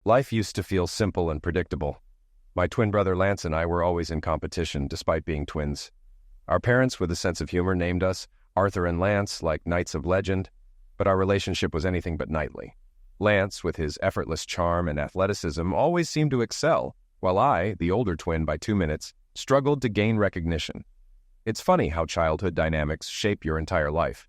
Life used to feel simple and predictable. My twin brother Lance and I were always in competition, despite being twins. Our parents, with a sense of humor, named us Arthur and Lance, like knights of legend, but our relationship was anything but knightly. Lance, with his effortless charm and athleticism, always seemed to excel, while I, the older twin by 2 minutes, struggled to gain recognition. It's funny how childhood dynamics shape your entire life.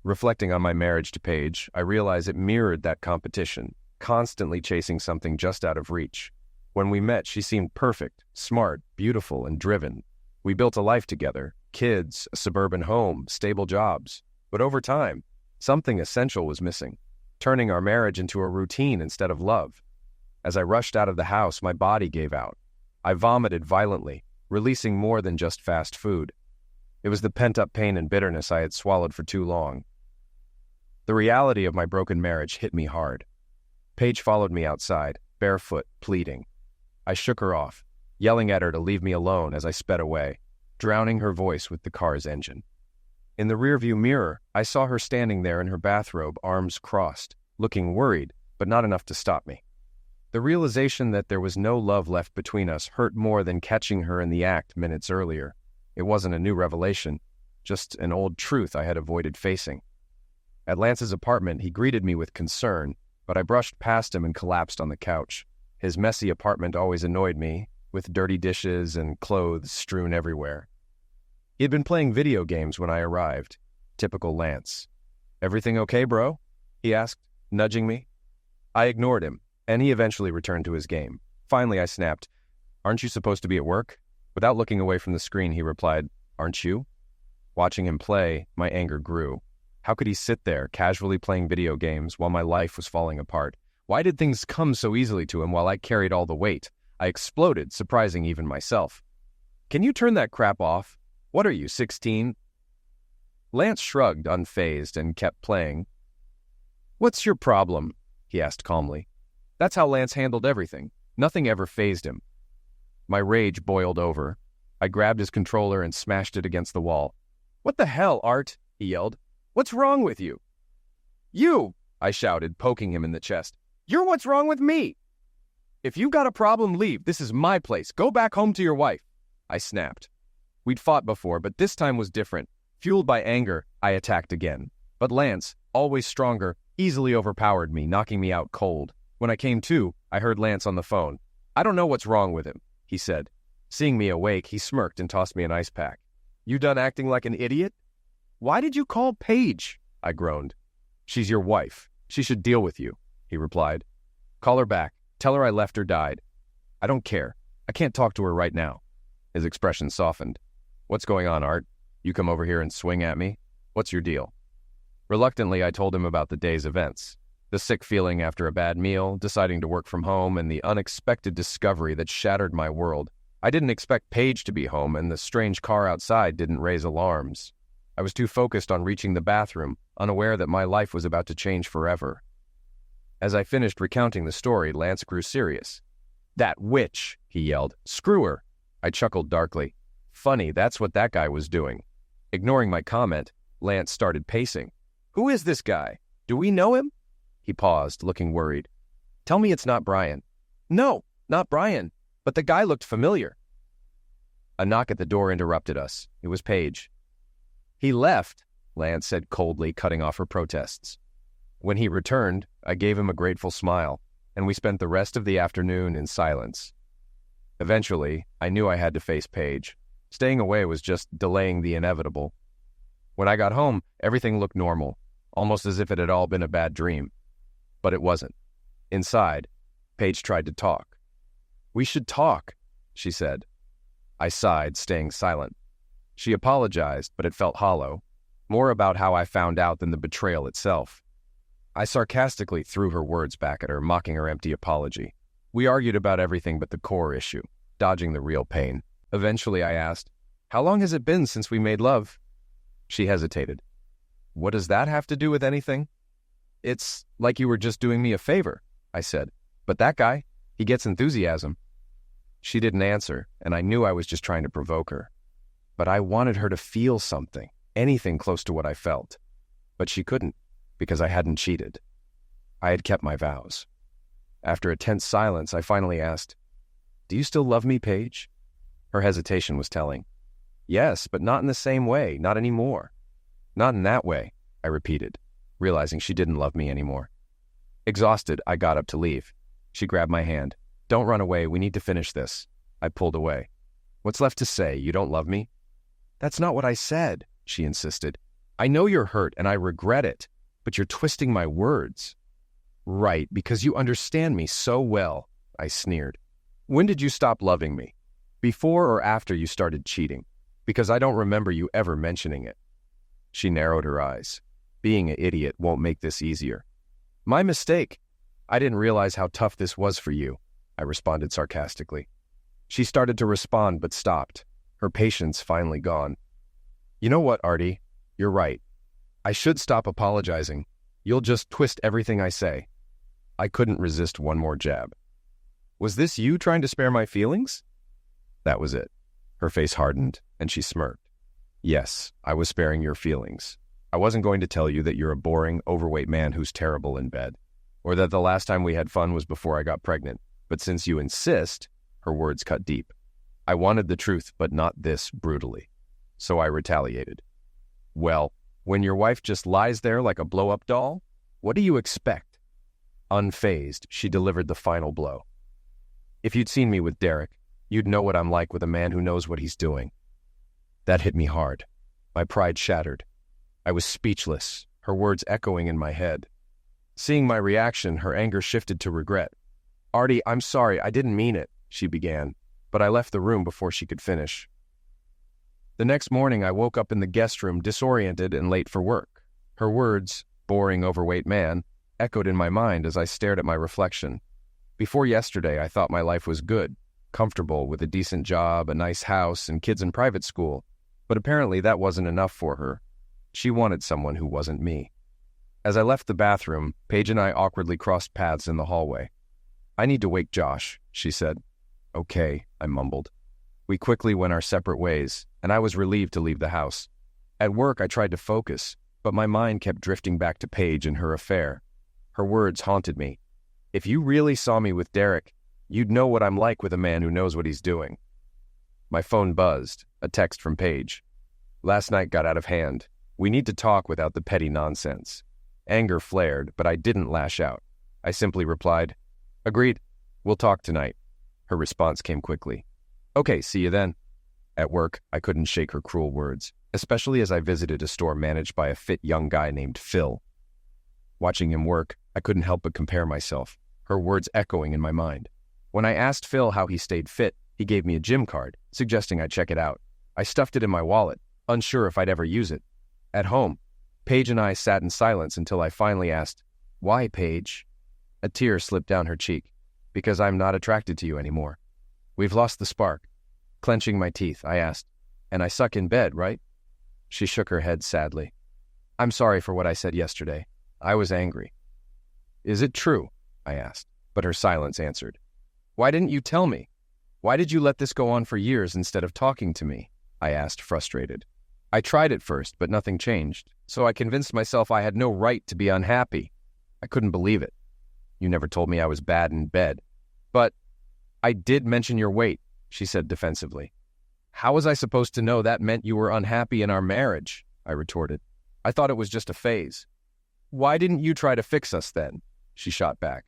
Reflecting on my marriage to Paige, I realize it mirrored that competition, constantly chasing something just out of reach. When we met, she seemed perfect, smart, beautiful, and driven. We built a life together, kids, a suburban home, stable jobs. But over time, something essential was missing, turning our marriage into a routine instead of love. As I rushed out of the house, my body gave out. I vomited violently, releasing more than just fast food. It was the pent-up pain and bitterness I had swallowed for too long. The reality of my broken marriage hit me hard. Paige followed me outside, barefoot, pleading. I shook her off, yelling at her to leave me alone as I sped away, drowning her voice with the car's engine. In the rearview mirror, I saw her standing there in her bathrobe, arms crossed, looking worried, but not enough to stop me. The realization that there was no love left between us hurt more than catching her in the act minutes earlier. It wasn't a new revelation, just an old truth I had avoided facing. At Lance's apartment, he greeted me with concern, but I brushed past him and collapsed on the couch. His messy apartment always annoyed me, with dirty dishes and clothes strewn everywhere. He had been playing video games when I arrived. Typical Lance. "Everything okay, bro?" he asked, nudging me. I ignored him, and he eventually returned to his game. Finally, I snapped, "Aren't you supposed to be at work?" Without looking away from the screen, he replied, "Aren't you?" Watching him play, my anger grew. How could he sit there, casually playing video games, while my life was falling apart? Why did things come so easily to him while I carried all the weight? I exploded, surprising even myself. "Can you turn that crap off? What are you, 16? Lance shrugged, unfazed, and kept playing. "What's your problem?" he asked calmly. That's how Lance handled everything. Nothing ever fazed him. My rage boiled over. I grabbed his controller and smashed it against the wall. "What the hell, Art?" he yelled. "What's wrong with you?" "You!" I shouted, poking him in the chest. "You're what's wrong with me!" "If you got a problem, leave. This is my place. Go back home to your wife," I snapped. We'd fought before, but this time was different. Fueled by anger, I attacked again. But Lance, always stronger, easily overpowered me, knocking me out cold. When I came to, I heard Lance on the phone. "I don't know what's wrong with him," he said. Seeing me awake, he smirked and tossed me an ice pack. "You done acting like an idiot?" "Why did you call Paige?" I groaned. "She's your wife. She should deal with you," he replied. "Call her back. Tell her I left or died." "I don't care. I can't talk to her right now." His expression softened. "What's going on, Art? You come over here and swing at me? What's your deal?" Reluctantly, I told him about the day's events. The sick feeling after a bad meal, deciding to work from home, and the unexpected discovery that shattered my world. I didn't expect Paige to be home, and the strange car outside didn't raise alarms. I was too focused on reaching the bathroom, unaware that my life was about to change forever. As I finished recounting the story, Lance grew serious. "That witch," he yelled. "Screw her." I chuckled darkly. Funny, that's what that guy was doing. Ignoring my comment, Lance started pacing. "Who is this guy? Do we know him?" He paused, looking worried. "Tell me it's not Brian." "No, not Brian, but the guy looked familiar." A knock at the door interrupted us. It was Paige. "He left," Lance said coldly, cutting off her protests. When he returned, I gave him a grateful smile, and we spent the rest of the afternoon in silence. Eventually, I knew I had to face Paige. Staying away was just delaying the inevitable. When I got home, everything looked normal, almost as if it had all been a bad dream. But it wasn't. Inside, Paige tried to talk. "We should talk," she said. I sighed, staying silent. She apologized, but it felt hollow, more about how I found out than the betrayal itself. I sarcastically threw her words back at her, mocking her empty apology. We argued about everything but the core issue, dodging the real pain. Eventually, I asked, "How long has it been since we made love?" She hesitated. "What does that have to do with anything?" "It's like you were just doing me a favor," I said. "But that guy, he gets enthusiasm." She didn't answer, and I knew I was just trying to provoke her. But I wanted her to feel something, anything close to what I felt. But she couldn't, because I hadn't cheated. I had kept my vows. After a tense silence, I finally asked, "Do you still love me, Paige?" Her hesitation was telling. "Yes, but not in the same way, not anymore." "Not in that way," I repeated, realizing she didn't love me anymore. Exhausted, I got up to leave. She grabbed my hand. "Don't run away, we need to finish this." I pulled away. "What's left to say? You don't love me?" "That's not what I said," she insisted. "I know you're hurt and I regret it, but you're twisting my words." "Right, because you understand me so well," I sneered. "When did you stop loving me? Before or after you started cheating? Because I don't remember you ever mentioning it." She narrowed her eyes. "Being an idiot won't make this easier." "My mistake. I didn't realize how tough this was for you," I responded sarcastically. She started to respond but stopped, her patience finally gone. "You know what, Artie? You're right. I should stop apologizing. You'll just twist everything I say." I couldn't resist one more jab. "Was this you trying to spare my feelings?" That was it. Her face hardened, and she smirked. "Yes, I was sparing your feelings. I wasn't going to tell you that you're a boring, overweight man who's terrible in bed, or that the last time we had fun was before I got pregnant. But since you insist," her words cut deep. "I wanted the truth, but not this brutally. So I retaliated." "Well, when your wife just lies there like a blow-up doll, what do you expect?" Unfazed, she delivered the final blow. "If you'd seen me with Derek, you'd know what I'm like with a man who knows what he's doing." That hit me hard. My pride shattered. I was speechless, her words echoing in my head. Seeing my reaction, her anger shifted to regret. "Artie, I'm sorry, I didn't mean it," she began, but I left the room before she could finish. The next morning, I woke up in the guest room disoriented and late for work. Her words, "boring, overweight man," echoed in my mind as I stared at my reflection. Before yesterday, I thought my life was good, comfortable with a decent job, a nice house, and kids in private school. But apparently that wasn't enough for her. She wanted someone who wasn't me. As I left the bathroom, Paige and I awkwardly crossed paths in the hallway. "I need to wake Josh," she said. "Okay," I mumbled. We quickly went our separate ways, and I was relieved to leave the house. At work, I tried to focus, but my mind kept drifting back to Paige and her affair. Her words haunted me. "If you really saw me with Derek, you'd know what I'm like with a man who knows what he's doing." My phone buzzed, a text from Paige. "Last night got out of hand. We need to talk without the petty nonsense." Anger flared, but I didn't lash out. I simply replied, "Agreed. We'll talk tonight." Her response came quickly. "Okay, see you then." At work, I couldn't shake her cruel words, especially as I visited a store managed by a fit young guy named Phil. Watching him work, I couldn't help but compare myself, her words echoing in my mind. When I asked Phil how he stayed fit, he gave me a gym card, suggesting I check it out. I stuffed it in my wallet, unsure if I'd ever use it. At home, Paige and I sat in silence until I finally asked, "Why, Paige?" A tear slipped down her cheek. "Because I'm not attracted to you anymore. We've lost the spark." Clenching my teeth, I asked, "And I suck in bed, right?" She shook her head sadly. "I'm sorry for what I said yesterday. I was angry." "Is it true?" I asked, but her silence answered. "Why didn't you tell me? Why did you let this go on for years instead of talking to me?" I asked, frustrated. "I tried at first, but nothing changed, so I convinced myself I had no right to be unhappy. I couldn't believe it. You never told me I was bad in bed." "But I did mention your weight," she said defensively. "How was I supposed to know that meant you were unhappy in our marriage?" I retorted. "I thought it was just a phase." "Why didn't you try to fix us then?" she shot back.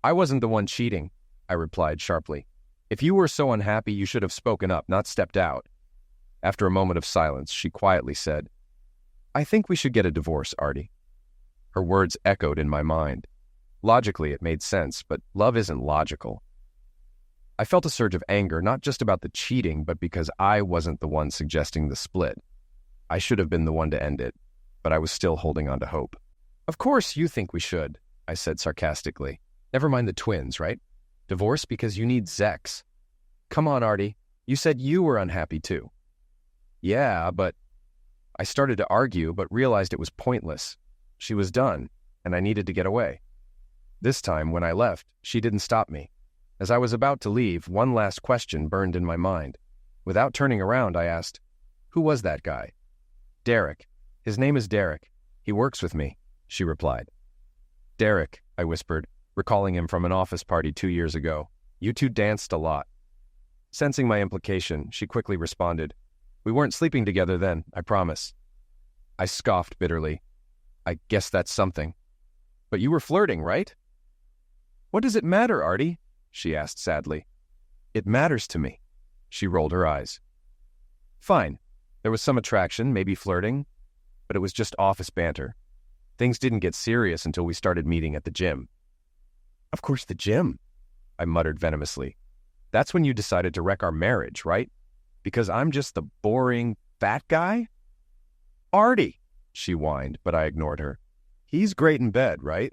"I wasn't the one cheating," I replied sharply. "If you were so unhappy, you should have spoken up, not stepped out." After a moment of silence, she quietly said, "I think we should get a divorce, Artie." Her words echoed in my mind. Logically, it made sense, but love isn't logical. I felt a surge of anger, not just about the cheating, but because I wasn't the one suggesting the split. I should have been the one to end it, but I was still holding on to hope. "Of course you think we should," I said sarcastically. "Never mind the twins, right? Divorce because you need Zex. Come on, Artie. You said you were unhappy too." "Yeah, but..." I started to argue, but realized it was pointless. She was done, and I needed to get away. This time, when I left, she didn't stop me. As I was about to leave, one last question burned in my mind. Without turning around, I asked, "Who was that guy?" "Derek. His name is Derek. He works with me," she replied. "Derek," I whispered, recalling him from an office party 2 years ago. You two danced a lot. Sensing my implication, she quickly responded, We weren't sleeping together then, I promise. I scoffed bitterly. I guess that's something. But you were flirting, right? What does it matter, Artie? She asked sadly. It matters to me. She rolled her eyes. Fine. There was some attraction, maybe flirting, but it was just office banter. Things didn't get serious until we started meeting at the gym. Of course, the gym, I muttered venomously. That's when you decided to wreck our marriage, right? Because I'm just the boring, fat guy? Artie, she whined, but I ignored her. He's great in bed, right?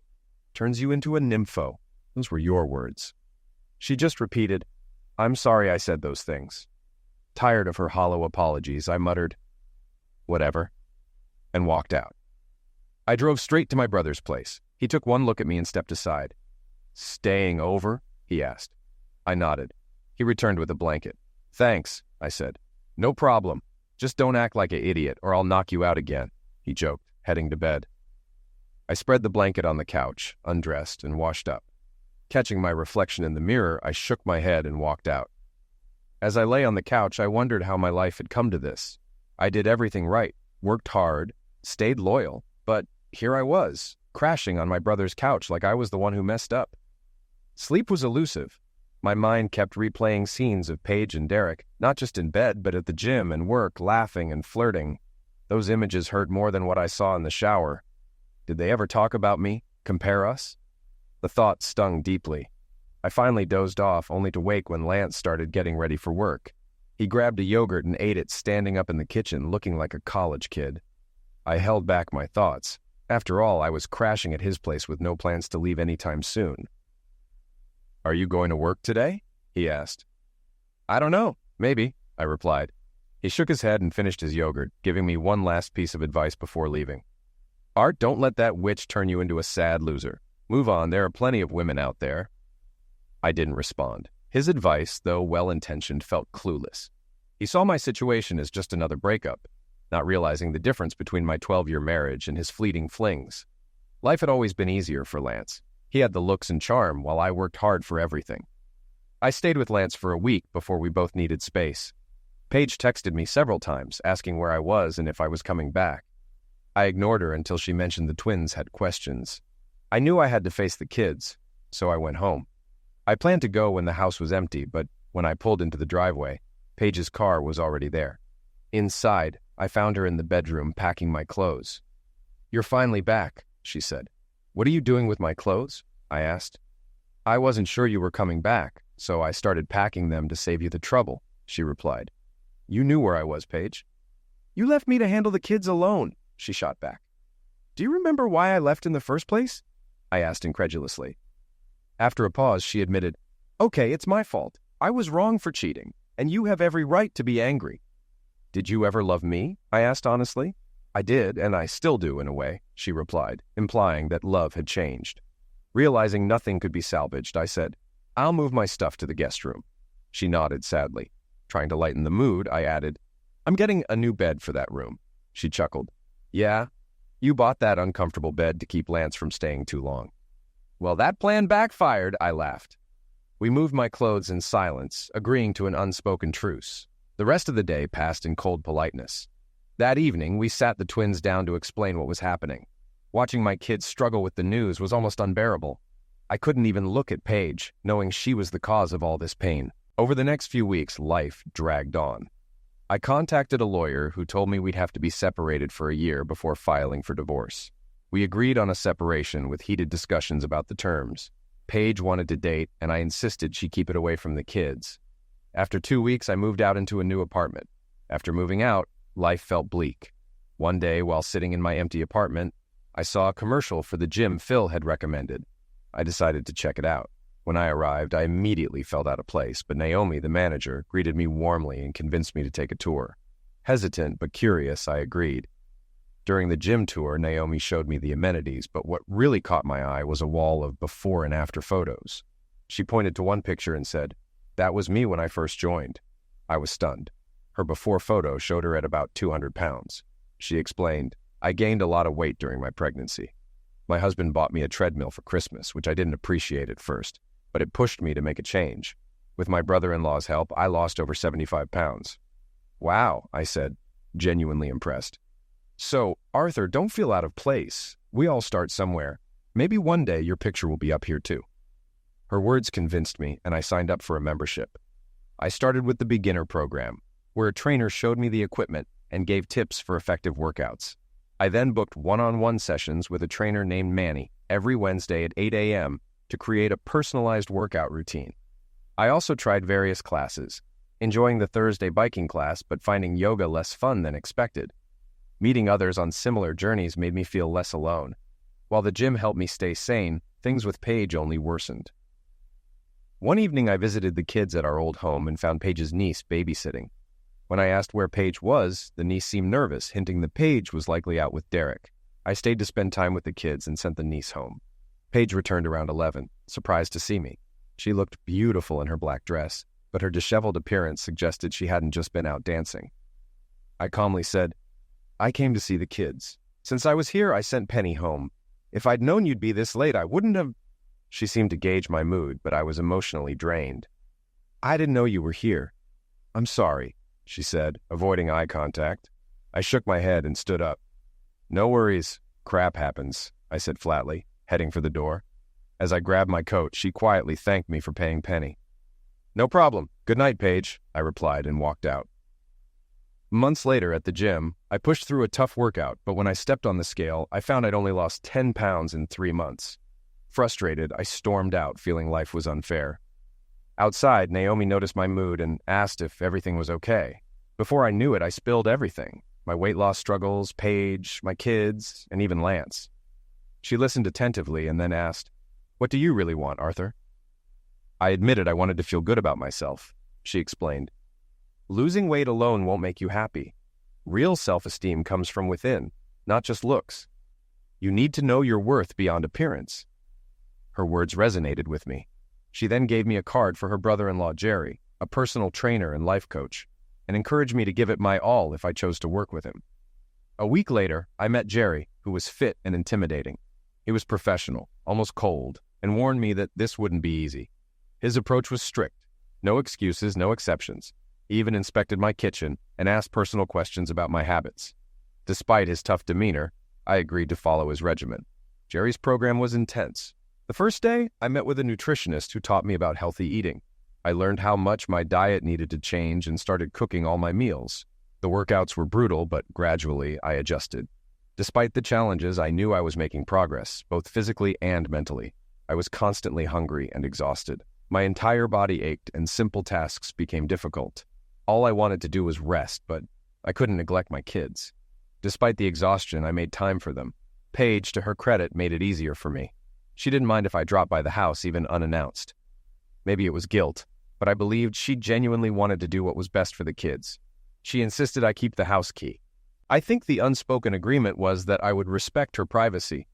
Turns you into a nympho. Those were your words. She just repeated, I'm sorry I said those things. Tired of her hollow apologies, I muttered, whatever, and walked out. I drove straight to my brother's place. He took one look at me and stepped aside. Staying over? He asked. I nodded. He returned with a blanket. Thanks, I said. No problem. Just don't act like an idiot or I'll knock you out again, he joked, heading to bed. I spread the blanket on the couch, undressed, and washed up. Catching my reflection in the mirror, I shook my head and walked out. As I lay on the couch, I wondered how my life had come to this. I did everything right, worked hard, stayed loyal, but here I was, crashing on my brother's couch like I was the one who messed up. Sleep was elusive. My mind kept replaying scenes of Paige and Derek, not just in bed, but at the gym and work, laughing and flirting. Those images hurt more than what I saw in the shower. Did they ever talk about me, compare us? The thought stung deeply. I finally dozed off, only to wake when Lance started getting ready for work. He grabbed a yogurt and ate it standing up in the kitchen, looking like a college kid. I held back my thoughts. After all, I was crashing at his place with no plans to leave anytime soon. Are you going to work today? He asked. I don't know. Maybe, I replied. He shook his head and finished his yogurt, giving me one last piece of advice before leaving. Art, don't let that witch turn you into a sad loser. Move on, there are plenty of women out there. I didn't respond. His advice, though well-intentioned, felt clueless. He saw my situation as just another breakup, not realizing the difference between my 12-year marriage and his fleeting flings. Life had always been easier for Lance. He had the looks and charm, while I worked hard for everything. I stayed with Lance for a week before we both needed space. Paige texted me several times, asking where I was and if I was coming back. I ignored her until she mentioned the twins had questions. I knew I had to face the kids, so I went home. I planned to go when the house was empty, but when I pulled into the driveway, Paige's car was already there. Inside, I found her in the bedroom packing my clothes. You're finally back, she said. What are you doing with my clothes? I asked. I wasn't sure you were coming back, so I started packing them to save you the trouble, she replied. You knew where I was, Paige. You left me to handle the kids alone, she shot back. Do you remember why I left in the first place? I asked incredulously. After a pause, she admitted, Okay, it's my fault. I was wrong for cheating, and you have every right to be angry. Did you ever love me? I asked honestly. I did, and I still do in a way, she replied, implying that love had changed. Realizing nothing could be salvaged, I said, I'll move my stuff to the guest room. She nodded sadly. Trying to lighten the mood, I added, I'm getting a new bed for that room. She chuckled. Yeah? You bought that uncomfortable bed to keep Lance from staying too long. Well, that plan backfired, I laughed. We moved my clothes in silence, agreeing to an unspoken truce. The rest of the day passed in cold politeness. That evening, we sat the twins down to explain what was happening. Watching my kids struggle with the news was almost unbearable. I couldn't even look at Paige, knowing she was the cause of all this pain. Over the next few weeks, life dragged on. I contacted a lawyer who told me we'd have to be separated for a year before filing for divorce. We agreed on a separation with heated discussions about the terms. Paige wanted to date, and I insisted she keep it away from the kids. After 2 weeks, I moved out into a new apartment. After moving out, life felt bleak. One day, while sitting in my empty apartment, I saw a commercial for the gym Phil had recommended. I decided to check it out. When I arrived, I immediately felt out of place, but Naomi, the manager, greeted me warmly and convinced me to take a tour. Hesitant but curious, I agreed. During the gym tour, Naomi showed me the amenities, but what really caught my eye was a wall of before and after photos. She pointed to one picture and said, That was me when I first joined. I was stunned. Her before photo showed her at about 200 pounds. She explained, I gained a lot of weight during my pregnancy. My husband bought me a treadmill for Christmas, which I didn't appreciate at first, but it pushed me to make a change. With my brother-in-law's help, I lost over 75 pounds. Wow, I said, genuinely impressed. So, Arthur, don't feel out of place. We all start somewhere. Maybe one day your picture will be up here too. Her words convinced me, and I signed up for a membership. I started with the beginner program, where a trainer showed me the equipment and gave tips for effective workouts. I then booked one-on-one sessions with a trainer named Manny every Wednesday at 8 a.m. to create a personalized workout routine. I also tried various classes, enjoying the Thursday biking class but finding yoga less fun than expected. Meeting others on similar journeys made me feel less alone. While the gym helped me stay sane, things with Paige only worsened. One evening I visited the kids at our old home and found Paige's niece babysitting. When I asked where Paige was, the niece seemed nervous, hinting that Paige was likely out with Derek. I stayed to spend time with the kids and sent the niece home. Paige returned around 11, surprised to see me. She looked beautiful in her black dress, but her disheveled appearance suggested she hadn't just been out dancing. I calmly said, "I came to see the kids. Since I was here, I sent Penny home. If I'd known you'd be this late, I wouldn't have—" She seemed to gauge my mood, but I was emotionally drained. "I didn't know you were here." "I'm sorry," she said, avoiding eye contact. I shook my head and stood up. "No worries. Crap happens," I said flatly, heading for the door. As I grabbed my coat, she quietly thanked me for paying Penny. "No problem. Good night, Paige," I replied and walked out. Months later at the gym, I pushed through a tough workout, but when I stepped on the scale, I found I'd only lost 10 pounds in 3 months. Frustrated, I stormed out, feeling life was unfair. Outside, Naomi noticed my mood and asked if everything was okay. Before I knew it, I spilled everything. My weight loss struggles, Paige, my kids, and even Lance. She listened attentively and then asked, "What do you really want, Arthur?" I admitted I wanted to feel good about myself. She explained, "Losing weight alone won't make you happy. Real self-esteem comes from within, not just looks. You need to know your worth beyond appearance." Her words resonated with me. She then gave me a card for her brother-in-law, Jerry, a personal trainer and life coach, and encouraged me to give it my all if I chose to work with him. A week later, I met Jerry, who was fit and intimidating. He was professional, almost cold, and warned me that this wouldn't be easy. His approach was strict. No excuses, no exceptions. He even inspected my kitchen and asked personal questions about my habits. Despite his tough demeanor, I agreed to follow his regimen. Jerry's program was intense. The first day, I met with a nutritionist who taught me about healthy eating. I learned how much my diet needed to change and started cooking all my meals. The workouts were brutal, but gradually I adjusted. Despite the challenges, I knew I was making progress, both physically and mentally. I was constantly hungry and exhausted. My entire body ached and simple tasks became difficult. All I wanted to do was rest, but I couldn't neglect my kids. Despite the exhaustion, I made time for them. Paige, to her credit, made it easier for me. She didn't mind if I dropped by the house, even unannounced. Maybe it was guilt, but I believed she genuinely wanted to do what was best for the kids. She insisted I keep the house key. I think the unspoken agreement was that I would respect her privacy.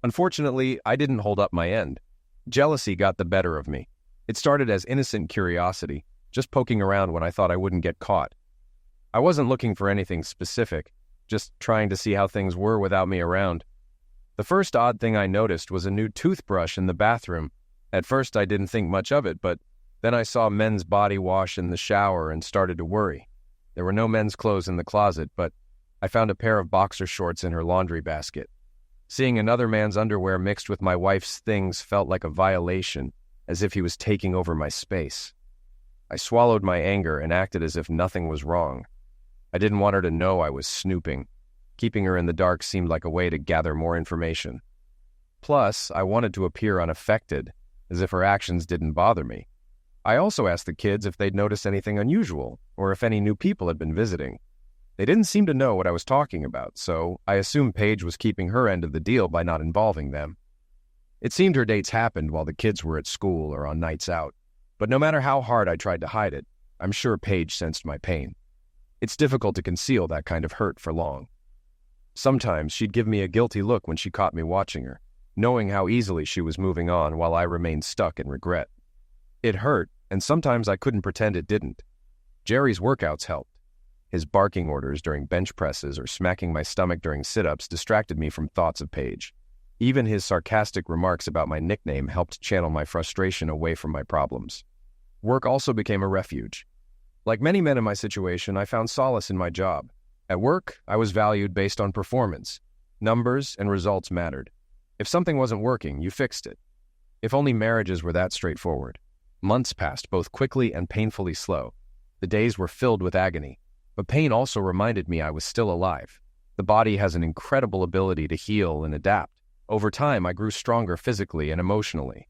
Unfortunately, I didn't hold up my end. Jealousy got the better of me. It started as innocent curiosity, just poking around when I thought I wouldn't get caught. I wasn't looking for anything specific, just trying to see how things were without me around. The first odd thing I noticed was a new toothbrush in the bathroom. At first I didn't think much of it, but then I saw men's body wash in the shower and started to worry. There were no men's clothes in the closet, but I found a pair of boxer shorts in her laundry basket. Seeing another man's underwear mixed with my wife's things felt like a violation, as if he was taking over my space. I swallowed my anger and acted as if nothing was wrong. I didn't want her to know I was snooping. Keeping her in the dark seemed like a way to gather more information. Plus, I wanted to appear unaffected, as if her actions didn't bother me. I also asked the kids if they'd noticed anything unusual, or if any new people had been visiting. They didn't seem to know what I was talking about, so I assumed Paige was keeping her end of the deal by not involving them. It seemed her dates happened while the kids were at school or on nights out, but no matter how hard I tried to hide it, I'm sure Paige sensed my pain. It's difficult to conceal that kind of hurt for long. Sometimes she'd give me a guilty look when she caught me watching her, knowing how easily she was moving on while I remained stuck in regret. It hurt, and sometimes I couldn't pretend it didn't. Jerry's workouts helped. His barking orders during bench presses or smacking my stomach during sit-ups distracted me from thoughts of Paige. Even his sarcastic remarks about my nickname helped channel my frustration away from my problems. Work also became a refuge. Like many men in my situation, I found solace in my job. At work, I was valued based on performance. Numbers and results mattered. If something wasn't working, you fixed it. If only marriages were that straightforward. Months passed, both quickly and painfully slow. The days were filled with agony, but pain also reminded me I was still alive. The body has an incredible ability to heal and adapt. Over time, I grew stronger physically and emotionally.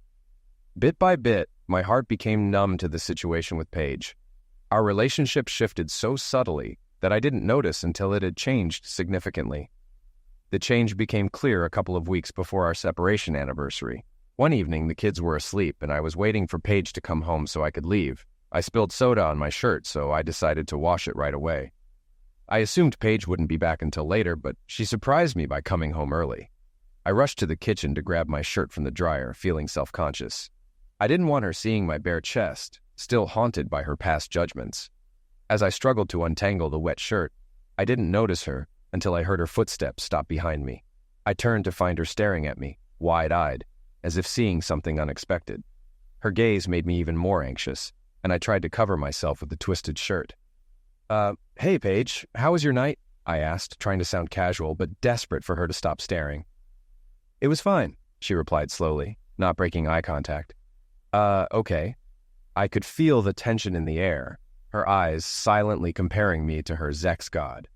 Bit by bit, my heart became numb to the situation with Paige. Our relationship shifted so subtly that I didn't notice until it had changed significantly. The change became clear a couple of weeks before our separation anniversary. One evening, the kids were asleep, and I was waiting for Paige to come home so I could leave. I spilled soda on my shirt, so I decided to wash it right away. I assumed Paige wouldn't be back until later, but she surprised me by coming home early. I rushed to the kitchen to grab my shirt from the dryer, feeling self-conscious. I didn't want her seeing my bare chest, still haunted by her past judgments. As I struggled to untangle the wet shirt, I didn't notice her until I heard her footsteps stop behind me. I turned to find her staring at me, wide-eyed, as if seeing something unexpected. Her gaze made me even more anxious, and I tried to cover myself with the twisted shirt. Hey, Paige, how was your night?" I asked, trying to sound casual, but desperate for her to stop staring. "It was fine," she replied slowly, not breaking eye contact. Okay." I could feel the tension in the air, her eyes silently comparing me to her sex god.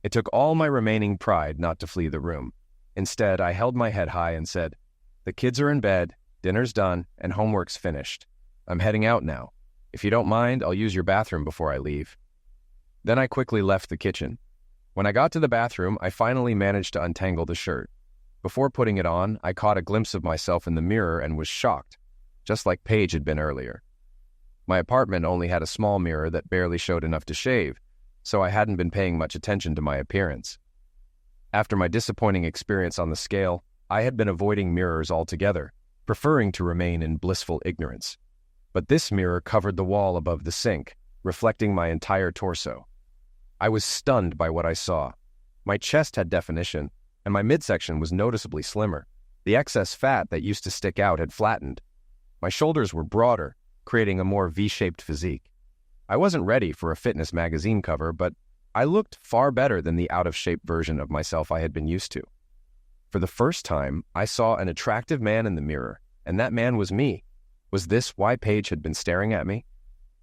It took all my remaining pride not to flee the room. Instead, I held my head high and said, "The kids are in bed, dinner's done, and homework's finished. I'm heading out now. If you don't mind, I'll use your bathroom before I leave." Then I quickly left the kitchen. When I got to the bathroom, I finally managed to untangle the shirt. Before putting it on, I caught a glimpse of myself in the mirror and was shocked, just like Paige had been earlier. My apartment only had a small mirror that barely showed enough to shave, so I hadn't been paying much attention to my appearance. After my disappointing experience on the scale, I had been avoiding mirrors altogether, preferring to remain in blissful ignorance. But this mirror covered the wall above the sink, reflecting my entire torso. I was stunned by what I saw. My chest had definition, and my midsection was noticeably slimmer. The excess fat that used to stick out had flattened. My shoulders were broader, creating a more V-shaped physique. I wasn't ready for a fitness magazine cover, but I looked far better than the out-of-shape version of myself I had been used to. For the first time, I saw an attractive man in the mirror, and that man was me. Was this why Paige had been staring at me?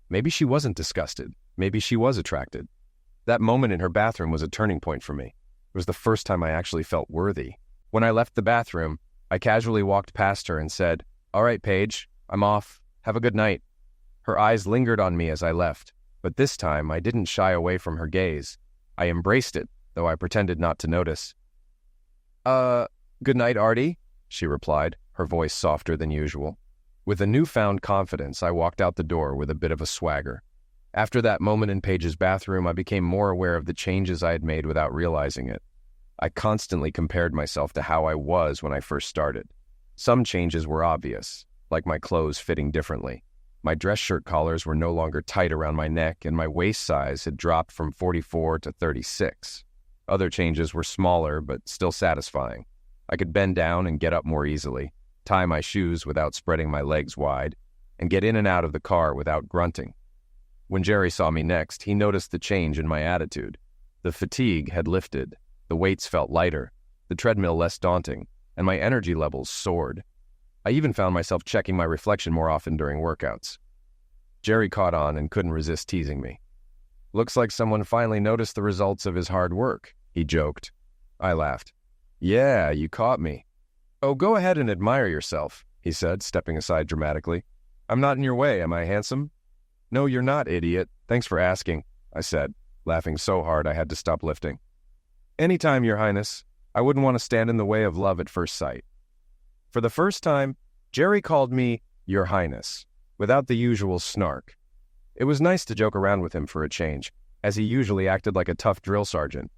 Maybe she wasn't disgusted. Maybe she was attracted. That moment in her bathroom was a turning point for me. It was the first time I actually felt worthy. When I left the bathroom, I casually walked past her and said, "All right, Paige, I'm off. Have a good night." Her eyes lingered on me as I left, but this time I didn't shy away from her gaze. I embraced it, though I pretended not to notice. Good night, Artie," she replied, her voice softer than usual. With a newfound confidence, I walked out the door with a bit of a swagger. After that moment in Paige's bathroom, I became more aware of the changes I had made without realizing it. I constantly compared myself to how I was when I first started. Some changes were obvious, like my clothes fitting differently. My dress shirt collars were no longer tight around my neck, and my waist size had dropped from 44 to 36. Other changes were smaller, but still satisfying. I could bend down and get up more easily, tie my shoes without spreading my legs wide, and get in and out of the car without grunting. When Jerry saw me next, he noticed the change in my attitude. The fatigue had lifted, the weights felt lighter, the treadmill less daunting, and my energy levels soared. I even found myself checking my reflection more often during workouts. Jerry caught on and couldn't resist teasing me. "Looks like someone finally noticed the results of his hard work," he joked. I laughed. "Yeah, you caught me." "Oh, go ahead and admire yourself," he said, stepping aside dramatically. "I'm not in your way, am I handsome?" "No, you're not, idiot. Thanks for asking," I said, laughing so hard I had to stop lifting. "Anytime, Your Highness. I wouldn't want to stand in the way of love at first sight." For the first time, Jerry called me Your Highness, without the usual snark. It was nice to joke around with him for a change, as he usually acted like a tough drill sergeant.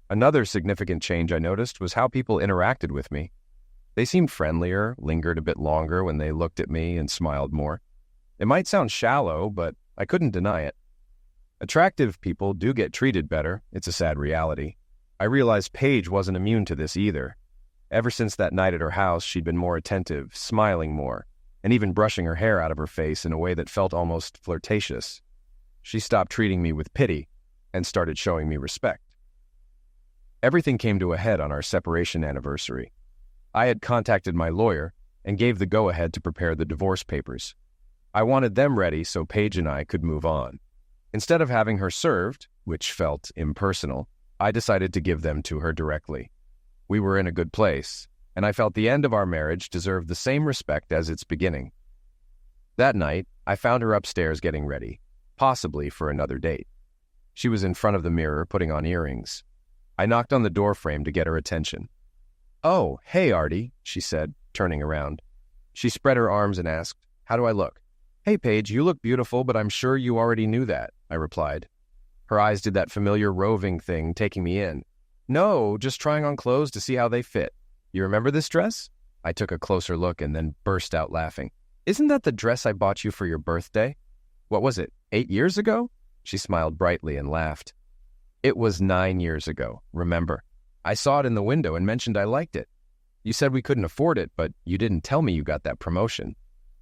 Another significant change I noticed was how people interacted with me. They seemed friendlier, lingered a bit longer when they looked at me, and smiled more. It might sound shallow, but I couldn't deny it. Attractive people do get treated better. It's a sad reality. I realized Paige wasn't immune to this either. Ever since that night at her house, she'd been more attentive, smiling more, and even brushing her hair out of her face in a way that felt almost flirtatious. She stopped treating me with pity and started showing me respect. Everything came to a head on our separation anniversary. I had contacted my lawyer and gave the go-ahead to prepare the divorce papers. I wanted them ready so Paige and I could move on. Instead of having her served, which felt impersonal, I decided to give them to her directly. We were in a good place, and I felt the end of our marriage deserved the same respect as its beginning. That night, I found her upstairs getting ready, possibly for another date. She was in front of the mirror putting on earrings. I knocked on the door frame to get her attention. "Oh, hey, Artie," she said, turning around. She spread her arms and asked, "How do I look?" "Hey, Paige, you look beautiful, but I'm sure you already knew that," I replied. Her eyes did that familiar roving thing, taking me in. "No, just trying on clothes to see how they fit. You remember this dress?" I took a closer look and then burst out laughing. "Isn't that the dress I bought you for your birthday?" "What was it, 8 years ago?" She smiled brightly and laughed. "It was 9 years ago, remember? I saw it in the window and mentioned I liked it. You said we couldn't afford it, but you didn't tell me you got that promotion.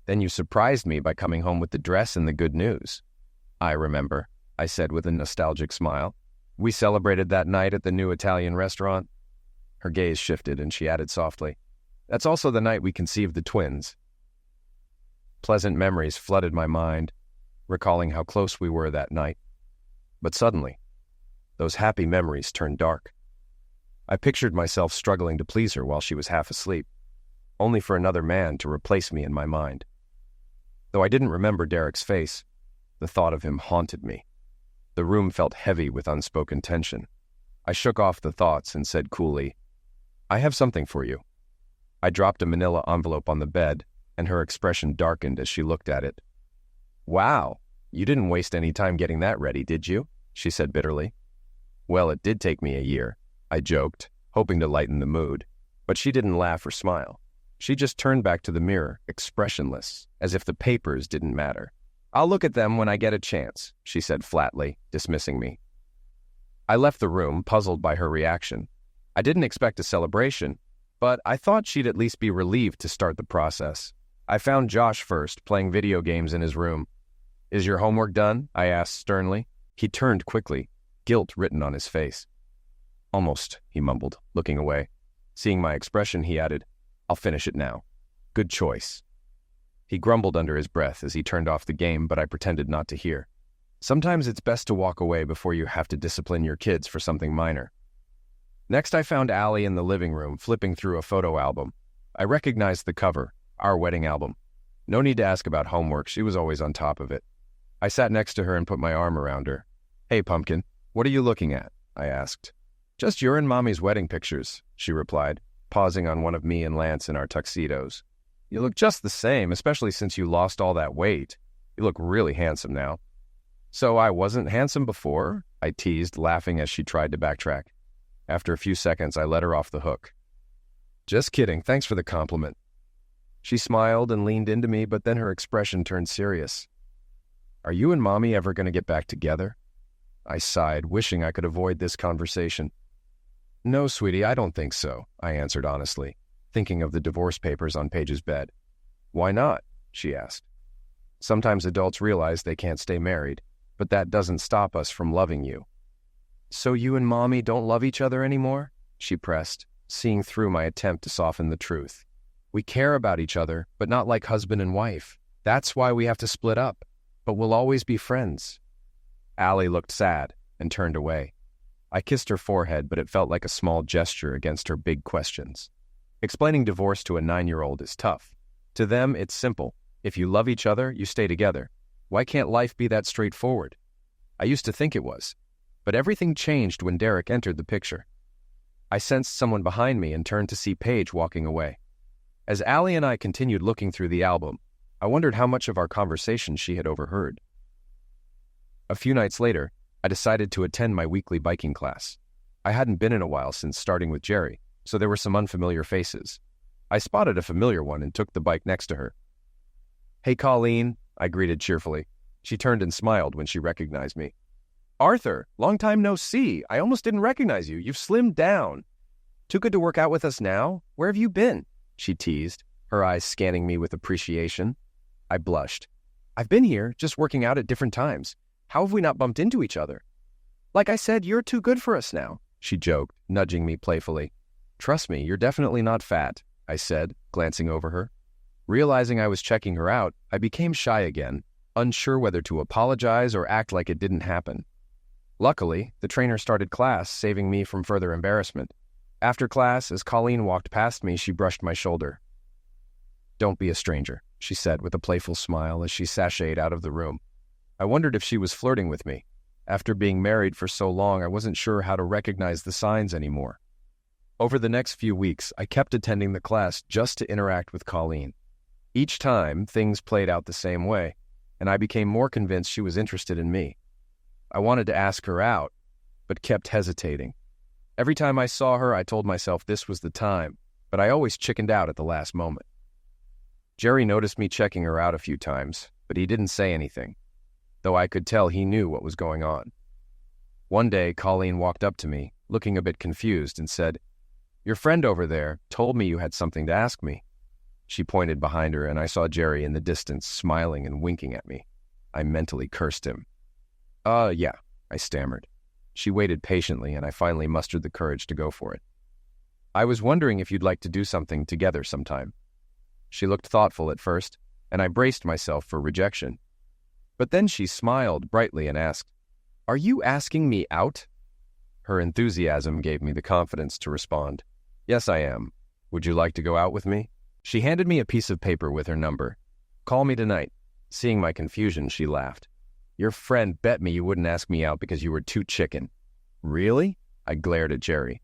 Then you surprised me by coming home with the dress and the good news." "I remember," I said with a nostalgic smile. "We celebrated that night at the new Italian restaurant." Her gaze shifted and she added softly, "That's also the night we conceived the twins." Pleasant memories flooded my mind, recalling how close we were that night. But suddenly, those happy memories turned dark. I pictured myself struggling to please her while she was half asleep, only for another man to replace me in my mind. Though I didn't remember Derek's face, the thought of him haunted me. The room felt heavy with unspoken tension. I shook off the thoughts and said coolly, "I have something for you." I dropped a manila envelope on the bed, and her expression darkened as she looked at it. "Wow, you didn't waste any time getting that ready, did you?" she said bitterly. "Well, it did take me a year," I joked, hoping to lighten the mood, but she didn't laugh or smile. She just turned back to the mirror, expressionless, as if the papers didn't matter. "I'll look at them when I get a chance," she said flatly, dismissing me. I left the room, puzzled by her reaction. I didn't expect a celebration, but I thought she'd at least be relieved to start the process. I found Josh first, playing video games in his room. "Is your homework done?" I asked sternly. He turned quickly, guilt written on his face. "Almost," he mumbled, looking away. Seeing my expression, he added, "I'll finish it now." "Good choice." He grumbled under his breath as he turned off the game, but I pretended not to hear. Sometimes it's best to walk away before you have to discipline your kids for something minor. Next, I found Allie in the living room, flipping through a photo album. I recognized the cover, our wedding album. No need to ask about homework, she was always on top of it. I sat next to her and put my arm around her. "Hey, Pumpkin, what are you looking at?" I asked. "Just your and Mommy's wedding pictures," she replied, pausing on one of me and Lance in our tuxedos. "You look just the same, especially since you lost all that weight. You look really handsome now." "So I wasn't handsome before?" I teased, laughing as she tried to backtrack. After a few seconds, I let her off the hook. "Just kidding, thanks for the compliment." She smiled and leaned into me, but then her expression turned serious. "Are you and Mommy ever going to get back together?" I sighed, wishing I could avoid this conversation. "No, sweetie, I don't think so," I answered honestly, thinking of the divorce papers on Paige's bed. "Why not?" she asked. "Sometimes adults realize they can't stay married, but that doesn't stop us from loving you." "So you and Mommy don't love each other anymore?" she pressed, seeing through my attempt to soften the truth. "We care about each other, but not like husband and wife. That's why we have to split up, but we'll always be friends." Allie looked sad and turned away. I kissed her forehead, but it felt like a small gesture against her big questions. Explaining divorce to a 9-year-old is tough. To them, it's simple. If you love each other, you stay together. Why can't life be that straightforward? I used to think it was, but everything changed when Derek entered the picture. I sensed someone behind me and turned to see Paige walking away. As Allie and I continued looking through the album, I wondered how much of our conversation she had overheard. A few nights later, I decided to attend my weekly biking class. I hadn't been in a while since starting with Jerry, so there were some unfamiliar faces. I spotted a familiar one and took the bike next to her. "Hey, Colleen," I greeted cheerfully. She turned and smiled when she recognized me. "Arthur, long time no see. I almost didn't recognize you. You've slimmed down." Too good to work out with us now? Where have you been? She teased, her eyes scanning me with appreciation. I blushed. I've been here, just working out at different times. How have we not bumped into each other? Like I said, you're too good for us now, she joked, nudging me playfully. Trust me, you're definitely not fat, I said, glancing over her. Realizing I was checking her out, I became shy again, unsure whether to apologize or act like it didn't happen. Luckily, the trainer started class, saving me from further embarrassment. After class, as Colleen walked past me, she brushed my shoulder. Don't be a stranger, she said with a playful smile as she sashayed out of the room. I wondered if she was flirting with me. After being married for so long, I wasn't sure how to recognize the signs anymore. Over the next few weeks, I kept attending the class just to interact with Colleen. Each time, things played out the same way, and I became more convinced she was interested in me. I wanted to ask her out, but kept hesitating. Every time I saw her, I told myself this was the time, but I always chickened out at the last moment. Jerry noticed me checking her out a few times, but he didn't say anything, though I could tell he knew what was going on. One day, Colleen walked up to me, looking a bit confused, and said, "Your friend over there told me you had something to ask me." She pointed behind her, and I saw Jerry in the distance, smiling and winking at me. I mentally cursed him. Yeah, I stammered. She waited patiently, and I finally mustered the courage to go for it. "I was wondering if you'd like to do something together sometime." She looked thoughtful at first, and I braced myself for rejection. But then she smiled brightly and asked, "Are you asking me out?" Her enthusiasm gave me the confidence to respond, "Yes, I am. Would you like to go out with me?" She handed me a piece of paper with her number. "Call me tonight." Seeing my confusion, she laughed. "Your friend bet me you wouldn't ask me out because you were too chicken." "Really?" I glared at Jerry.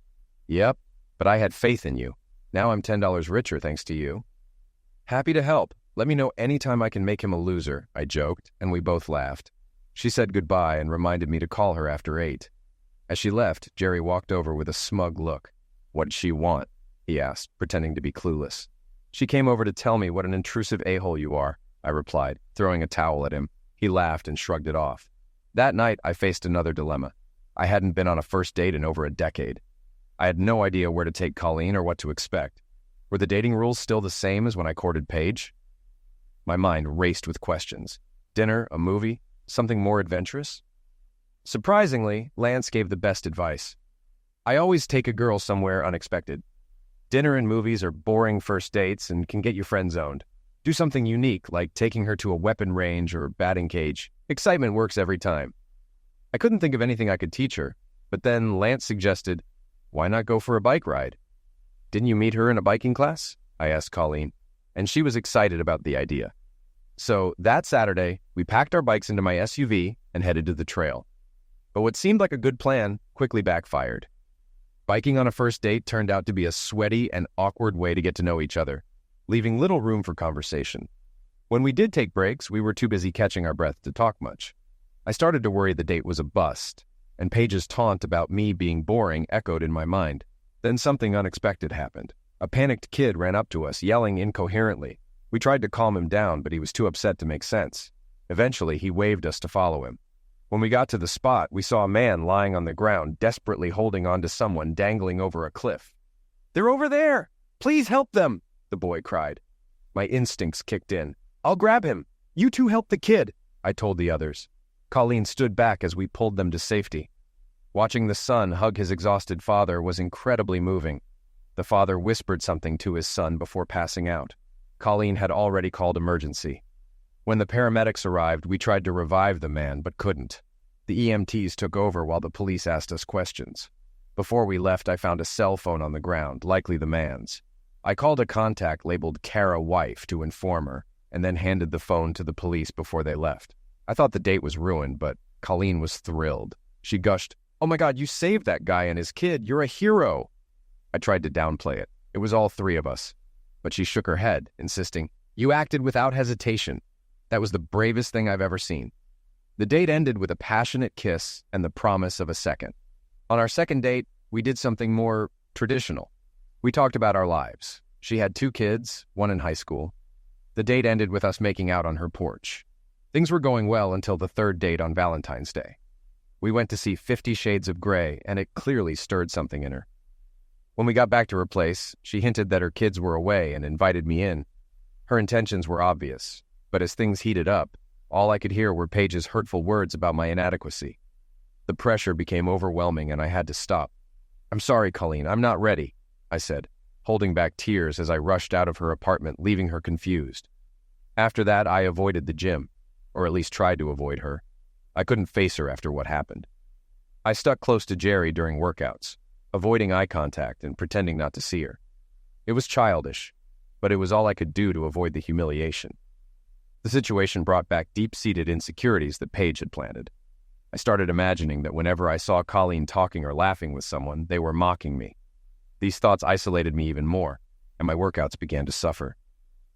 "Yep, but I had faith in you. Now I'm $10 richer thanks to you." "Happy to help. Let me know anytime I can make him a loser," I joked, and we both laughed. She said goodbye and reminded me to call her after 8. As she left, Jerry walked over with a smug look. "What'd she want?" he asked, pretending to be clueless. "She came over to tell me what an intrusive a-hole you are," I replied, throwing a towel at him. He laughed and shrugged it off. That night, I faced another dilemma. I hadn't been on a first date in over a decade. I had no idea where to take Colleen or what to expect. Were the dating rules still the same as when I courted Paige? My mind raced with questions. Dinner, a movie, something more adventurous? Surprisingly, Lance gave the best advice. "I always take a girl somewhere unexpected. Dinner and movies are boring first dates and can get you friend-zoned. Do something unique, like taking her to a weapon range or batting cage. Excitement works every time." I couldn't think of anything I could teach her, but then Lance suggested, "Why not go for a bike ride?" "Didn't you meet her in a biking class?" I asked Colleen, and she was excited about the idea. So that Saturday, we packed our bikes into my SUV and headed to the trail. But what seemed like a good plan quickly backfired. Biking on a first date turned out to be a sweaty and awkward way to get to know each other, leaving little room for conversation. When we did take breaks, we were too busy catching our breath to talk much. I started to worry the date was a bust, and Paige's taunt about me being boring echoed in my mind. Then something unexpected happened. A panicked kid ran up to us, yelling incoherently. We tried to calm him down, but he was too upset to make sense. Eventually, he waved us to follow him. When we got to the spot, we saw a man lying on the ground, desperately holding on to someone dangling over a cliff. "They're over there! Please help them!" the boy cried. My instincts kicked in. "I'll grab him. You two help the kid," I told the others. Colleen stood back as we pulled them to safety. Watching the son hug his exhausted father was incredibly moving. The father whispered something to his son before passing out. Colleen had already called emergency. When the paramedics arrived, we tried to revive the man, but couldn't. The EMTs took over while the police asked us questions. Before we left, I found a cell phone on the ground, likely the man's. I called a contact labeled Kara Wife to inform her, and then handed the phone to the police before they left. I thought the date was ruined, but Colleen was thrilled. She gushed, "Oh my God, you saved that guy and his kid. You're a hero." I tried to downplay it. It was all three of us. But she shook her head, insisting, "You acted without hesitation. That was the bravest thing I've ever seen." The date ended with a passionate kiss and the promise of a second. On our second date, we did something more traditional. We talked about our lives. She had 2 kids, one in high school. The date ended with us making out on her porch. Things were going well until the third date on Valentine's Day. We went to see 50 Shades of Grey, and it clearly stirred something in her. When we got back to her place, she hinted that her kids were away and invited me in. Her intentions were obvious, but as things heated up, all I could hear were Paige's hurtful words about my inadequacy. The pressure became overwhelming and I had to stop. "I'm sorry, Colleen, I'm not ready," I said, holding back tears as I rushed out of her apartment, leaving her confused. After that, I avoided the gym, or at least tried to avoid her. I couldn't face her after what happened. I stuck close to Jerry during workouts, avoiding eye contact and pretending not to see her. It was childish, but it was all I could do to avoid the humiliation. The situation brought back deep-seated insecurities that Paige had planted. I started imagining that whenever I saw Colleen talking or laughing with someone, they were mocking me. These thoughts isolated me even more, and my workouts began to suffer.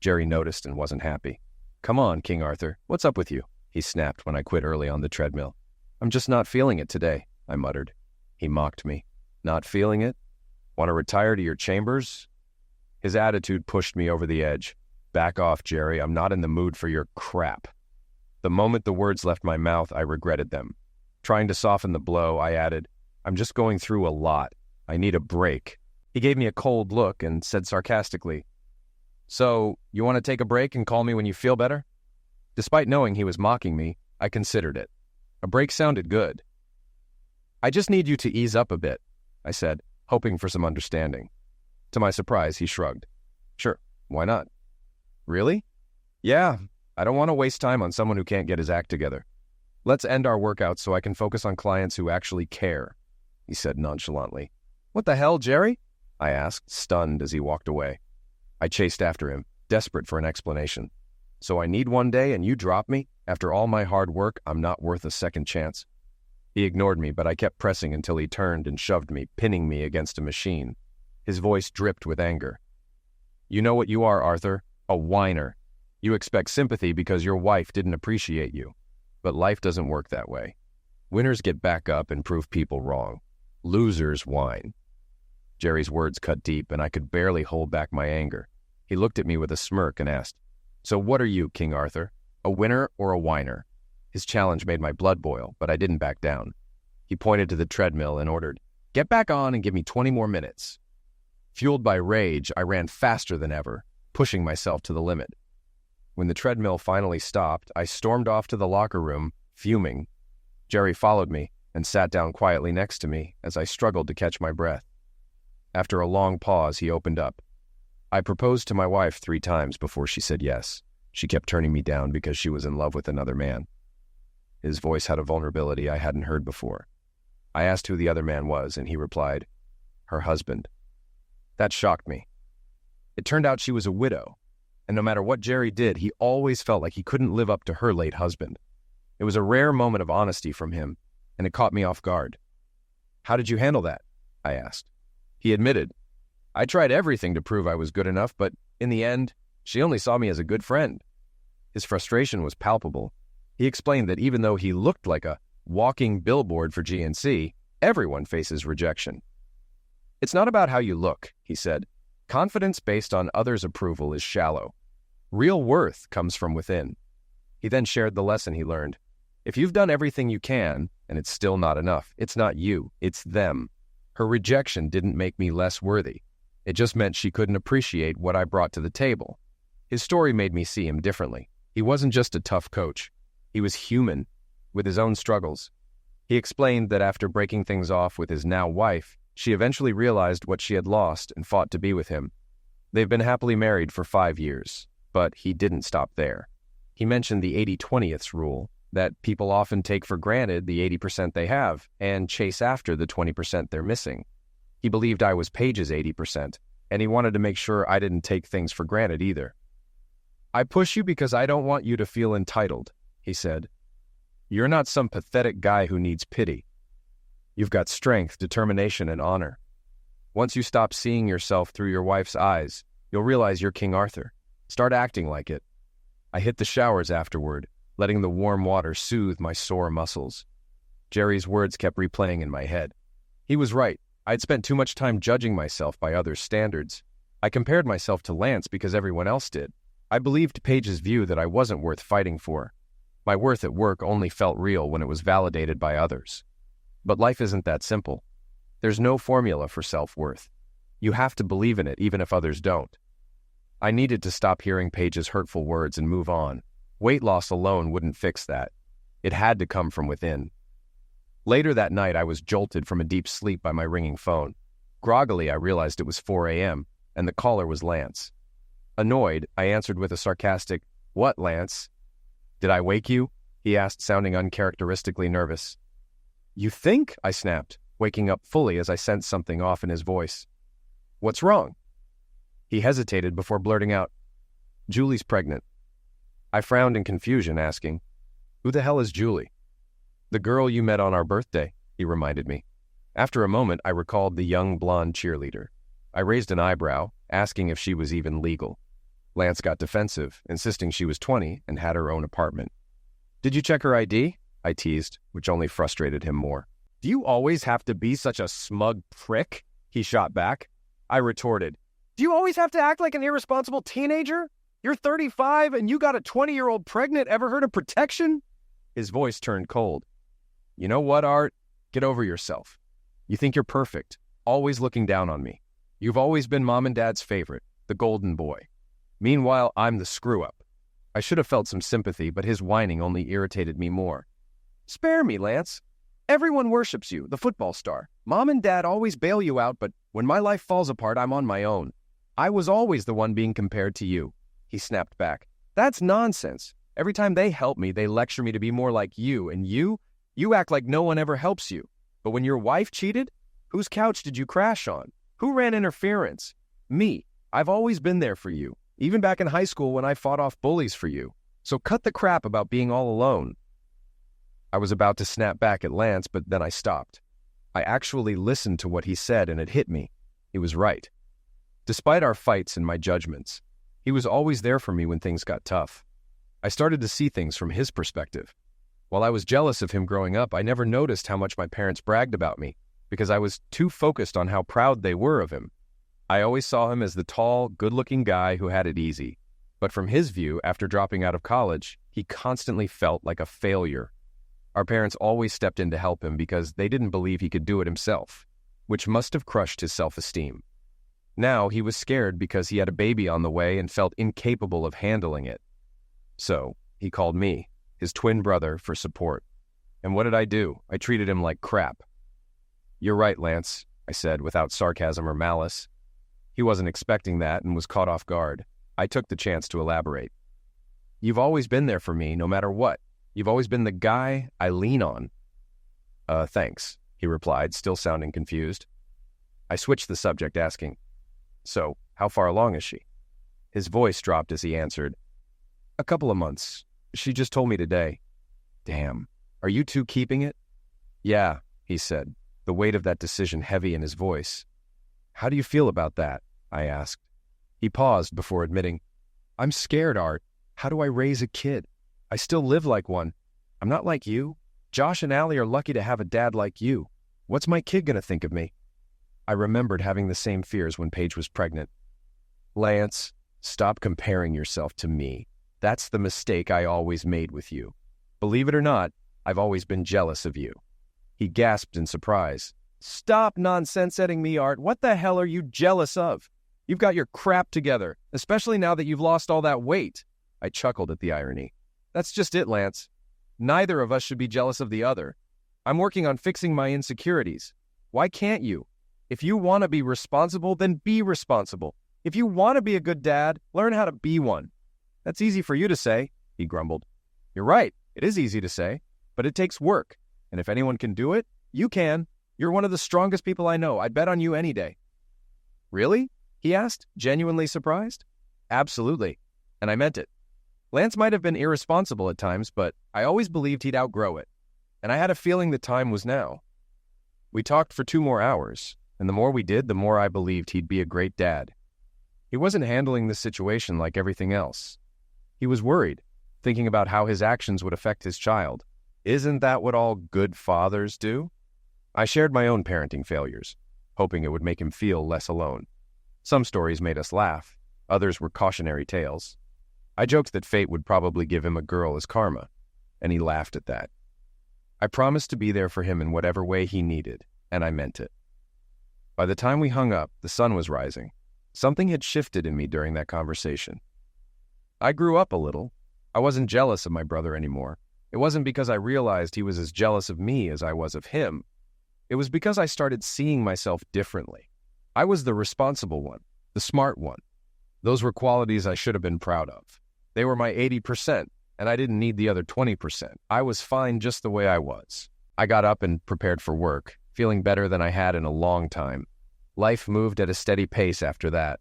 Jerry noticed and wasn't happy. "Come on, King Arthur, what's up with you?" he snapped when I quit early on the treadmill. "I'm just not feeling it today," I muttered. He mocked me. "Not feeling it? Want to retire to your chambers?" His attitude pushed me over the edge. "Back off, Jerry. I'm not in the mood for your crap." The moment the words left my mouth, I regretted them. Trying to soften the blow, I added, "I'm just going through a lot. I need a break." He gave me a cold look and said sarcastically, "So, you want to take a break and call me when you feel better?" Despite knowing he was mocking me, I considered it. A break sounded good. "I just need you to ease up a bit," I said, hoping for some understanding. To my surprise, he shrugged. "Sure, why not?" "Really?" "Yeah, I don't want to waste time on someone who can't get his act together. Let's end our workouts so I can focus on clients who actually care," he said nonchalantly. "What the hell, Jerry?" I asked, stunned as he walked away. I chased after him, desperate for an explanation. "So I need one day and you drop me? After all my hard work, I'm not worth a second chance." He ignored me, but I kept pressing until he turned and shoved me, pinning me against a machine. His voice dripped with anger. "You know what you are, Arthur? A whiner. You expect sympathy because your wife didn't appreciate you. But life doesn't work that way. Winners get back up and prove people wrong. Losers whine." Jerry's words cut deep, and I could barely hold back my anger. He looked at me with a smirk and asked, "So what are you, King Arthur? A winner or a whiner?" His challenge made my blood boil, but I didn't back down. He pointed to the treadmill and ordered, "Get back on and give me 20 more minutes." Fueled by rage, I ran faster than ever, pushing myself to the limit. When the treadmill finally stopped, I stormed off to the locker room, fuming. Jerry followed me and sat down quietly next to me as I struggled to catch my breath. After a long pause, he opened up. "I proposed to my wife 3 times before she said yes. She kept turning me down because she was in love with another man." His voice had a vulnerability I hadn't heard before. I asked who the other man was, and he replied, "Her husband." That shocked me. It turned out she was a widow, and no matter what Jerry did, he always felt like he couldn't live up to her late husband. It was a rare moment of honesty from him, and it caught me off guard. "How did you handle that?" I asked. He admitted, "I tried everything to prove I was good enough, but in the end, she only saw me as a good friend." His frustration was palpable. He explained that even though he looked like a walking billboard for GNC, everyone faces rejection. "It's not about how you look," he said. "Confidence based on others' approval is shallow. Real worth comes from within." He then shared the lesson he learned. If you've done everything you can, and it's still not enough, it's not you, it's them. Her rejection didn't make me less worthy. It just meant she couldn't appreciate what I brought to the table. His story made me see him differently. He wasn't just a tough coach. He was human, with his own struggles. He explained that after breaking things off with his now wife, she eventually realized what she had lost and fought to be with him. They've been happily married for 5 years, but he didn't stop there. He mentioned the 80-20ths rule, that people often take for granted the 80% they have and chase after the 20% they're missing. He believed I was Paige's 80%, and he wanted to make sure I didn't take things for granted either. "I push you because I don't want you to feel entitled," he said. "You're not some pathetic guy who needs pity. You've got strength, determination, and honor. Once you stop seeing yourself through your wife's eyes, you'll realize you're King Arthur. Start acting like it." I hit the showers afterward, letting the warm water soothe my sore muscles. Jerry's words kept replaying in my head. He was right. I'd spent too much time judging myself by others' standards. I compared myself to Lance because everyone else did. I believed Paige's view that I wasn't worth fighting for. My worth at work only felt real when it was validated by others. But life isn't that simple. There's no formula for self-worth. You have to believe in it, even if others don't. I needed to stop hearing Paige's hurtful words and move on. Weight loss alone wouldn't fix that. It had to come from within. Later that night, I was jolted from a deep sleep by my ringing phone. Groggily, I realized it was 4 a.m., and the caller was Lance. Annoyed, I answered with a sarcastic, "What, Lance?" "Did I wake you?" he asked, sounding uncharacteristically nervous. "You think?" I snapped, waking up fully as I sensed something off in his voice. "What's wrong?" He hesitated before blurting out, "Julie's pregnant." I frowned in confusion, asking, "Who the hell is Julie?" "The girl you met on our birthday," he reminded me. After a moment, I recalled the young blonde cheerleader. I raised an eyebrow, asking if she was even legal. Lance got defensive, insisting she was 20 and had her own apartment. "Did you check her ID?" I teased, which only frustrated him more. "Do you always have to be such a smug prick?" he shot back. I retorted, "Do you always have to act like an irresponsible teenager? You're 35 and you got a 20-year-old pregnant. Ever heard of protection?" His voice turned cold. "You know what, Art? Get over yourself. You think you're perfect, always looking down on me. You've always been Mom and Dad's favorite, the golden boy. Meanwhile, I'm the screw-up." I should have felt some sympathy, but his whining only irritated me more. "Spare me, Lance. Everyone worships you, the football star. Mom and Dad always bail you out, but when my life falls apart, I'm on my own. I was always the one being compared to you." He snapped back. "That's nonsense. Every time they help me, they lecture me to be more like you, and you act like no one ever helps you. But when your wife cheated, whose couch did you crash on? Who ran interference? Me. I've always been there for you, even back in high school when I fought off bullies for you. So cut the crap about being all alone." I was about to snap back at Lance, but then I stopped. I actually listened to what he said, and it hit me. He was right. Despite our fights and my judgments, he was always there for me when things got tough. I started to see things from his perspective. While I was jealous of him growing up, I never noticed how much my parents bragged about me, because I was too focused on how proud they were of him. I always saw him as the tall, good-looking guy who had it easy. But from his view, after dropping out of college, he constantly felt like a failure. Our parents always stepped in to help him because they didn't believe he could do it himself, which must have crushed his self-esteem. Now he was scared because he had a baby on the way and felt incapable of handling it. So he called me, his twin brother, for support. And what did I do? I treated him like crap. "You're right, Lance," I said without sarcasm or malice. He wasn't expecting that and was caught off guard. I took the chance to elaborate. "You've always been there for me, no matter what. You've always been the guy I lean on." Thanks," he replied, still sounding confused. I switched the subject, asking, "So, how far along is she?" His voice dropped as he answered, "A couple of months. She just told me today." "Damn. Are you two keeping it?" "Yeah," he said, the weight of that decision heavy in his voice. "How do you feel about that?" I asked. He paused before admitting, "I'm scared, Art. How do I raise a kid? I still live like one. I'm not like you. Josh and Allie are lucky to have a dad like you. What's my kid gonna think of me?" I remembered having the same fears when Paige was pregnant. "Lance, stop comparing yourself to me. That's the mistake I always made with you. Believe it or not, I've always been jealous of you." He gasped in surprise. "Stop nonsense-setting me, Art. What the hell are you jealous of? You've got your crap together, especially now that you've lost all that weight." I chuckled at the irony. "That's just it, Lance. Neither of us should be jealous of the other. I'm working on fixing my insecurities. Why can't you? If you want to be responsible, then be responsible. If you want to be a good dad, learn how to be one." "That's easy for you to say," he grumbled. "You're right. It is easy to say, but it takes work. And if anyone can do it, you can. You're one of the strongest people I know. I'd bet on you any day." "Really?" he asked, genuinely surprised. "Absolutely. And I meant it. Lance might have been irresponsible at times, but I always believed he'd outgrow it. And I had a feeling the time was now." We talked for 2 more hours, and the more we did, the more I believed he'd be a great dad. He wasn't handling the situation like everything else. He was worried, thinking about how his actions would affect his child. Isn't that what all good fathers do? I shared my own parenting failures, hoping it would make him feel less alone. Some stories made us laugh, others were cautionary tales. I joked that fate would probably give him a girl as karma, and he laughed at that. I promised to be there for him in whatever way he needed, and I meant it. By the time we hung up, the sun was rising. Something had shifted in me during that conversation. I grew up a little. I wasn't jealous of my brother anymore. It wasn't because I realized he was as jealous of me as I was of him. It was because I started seeing myself differently. I was the responsible one, the smart one. Those were qualities I should have been proud of. They were my 80%, and I didn't need the other 20%. I was fine just the way I was. I got up and prepared for work, feeling better than I had in a long time. Life moved at a steady pace after that.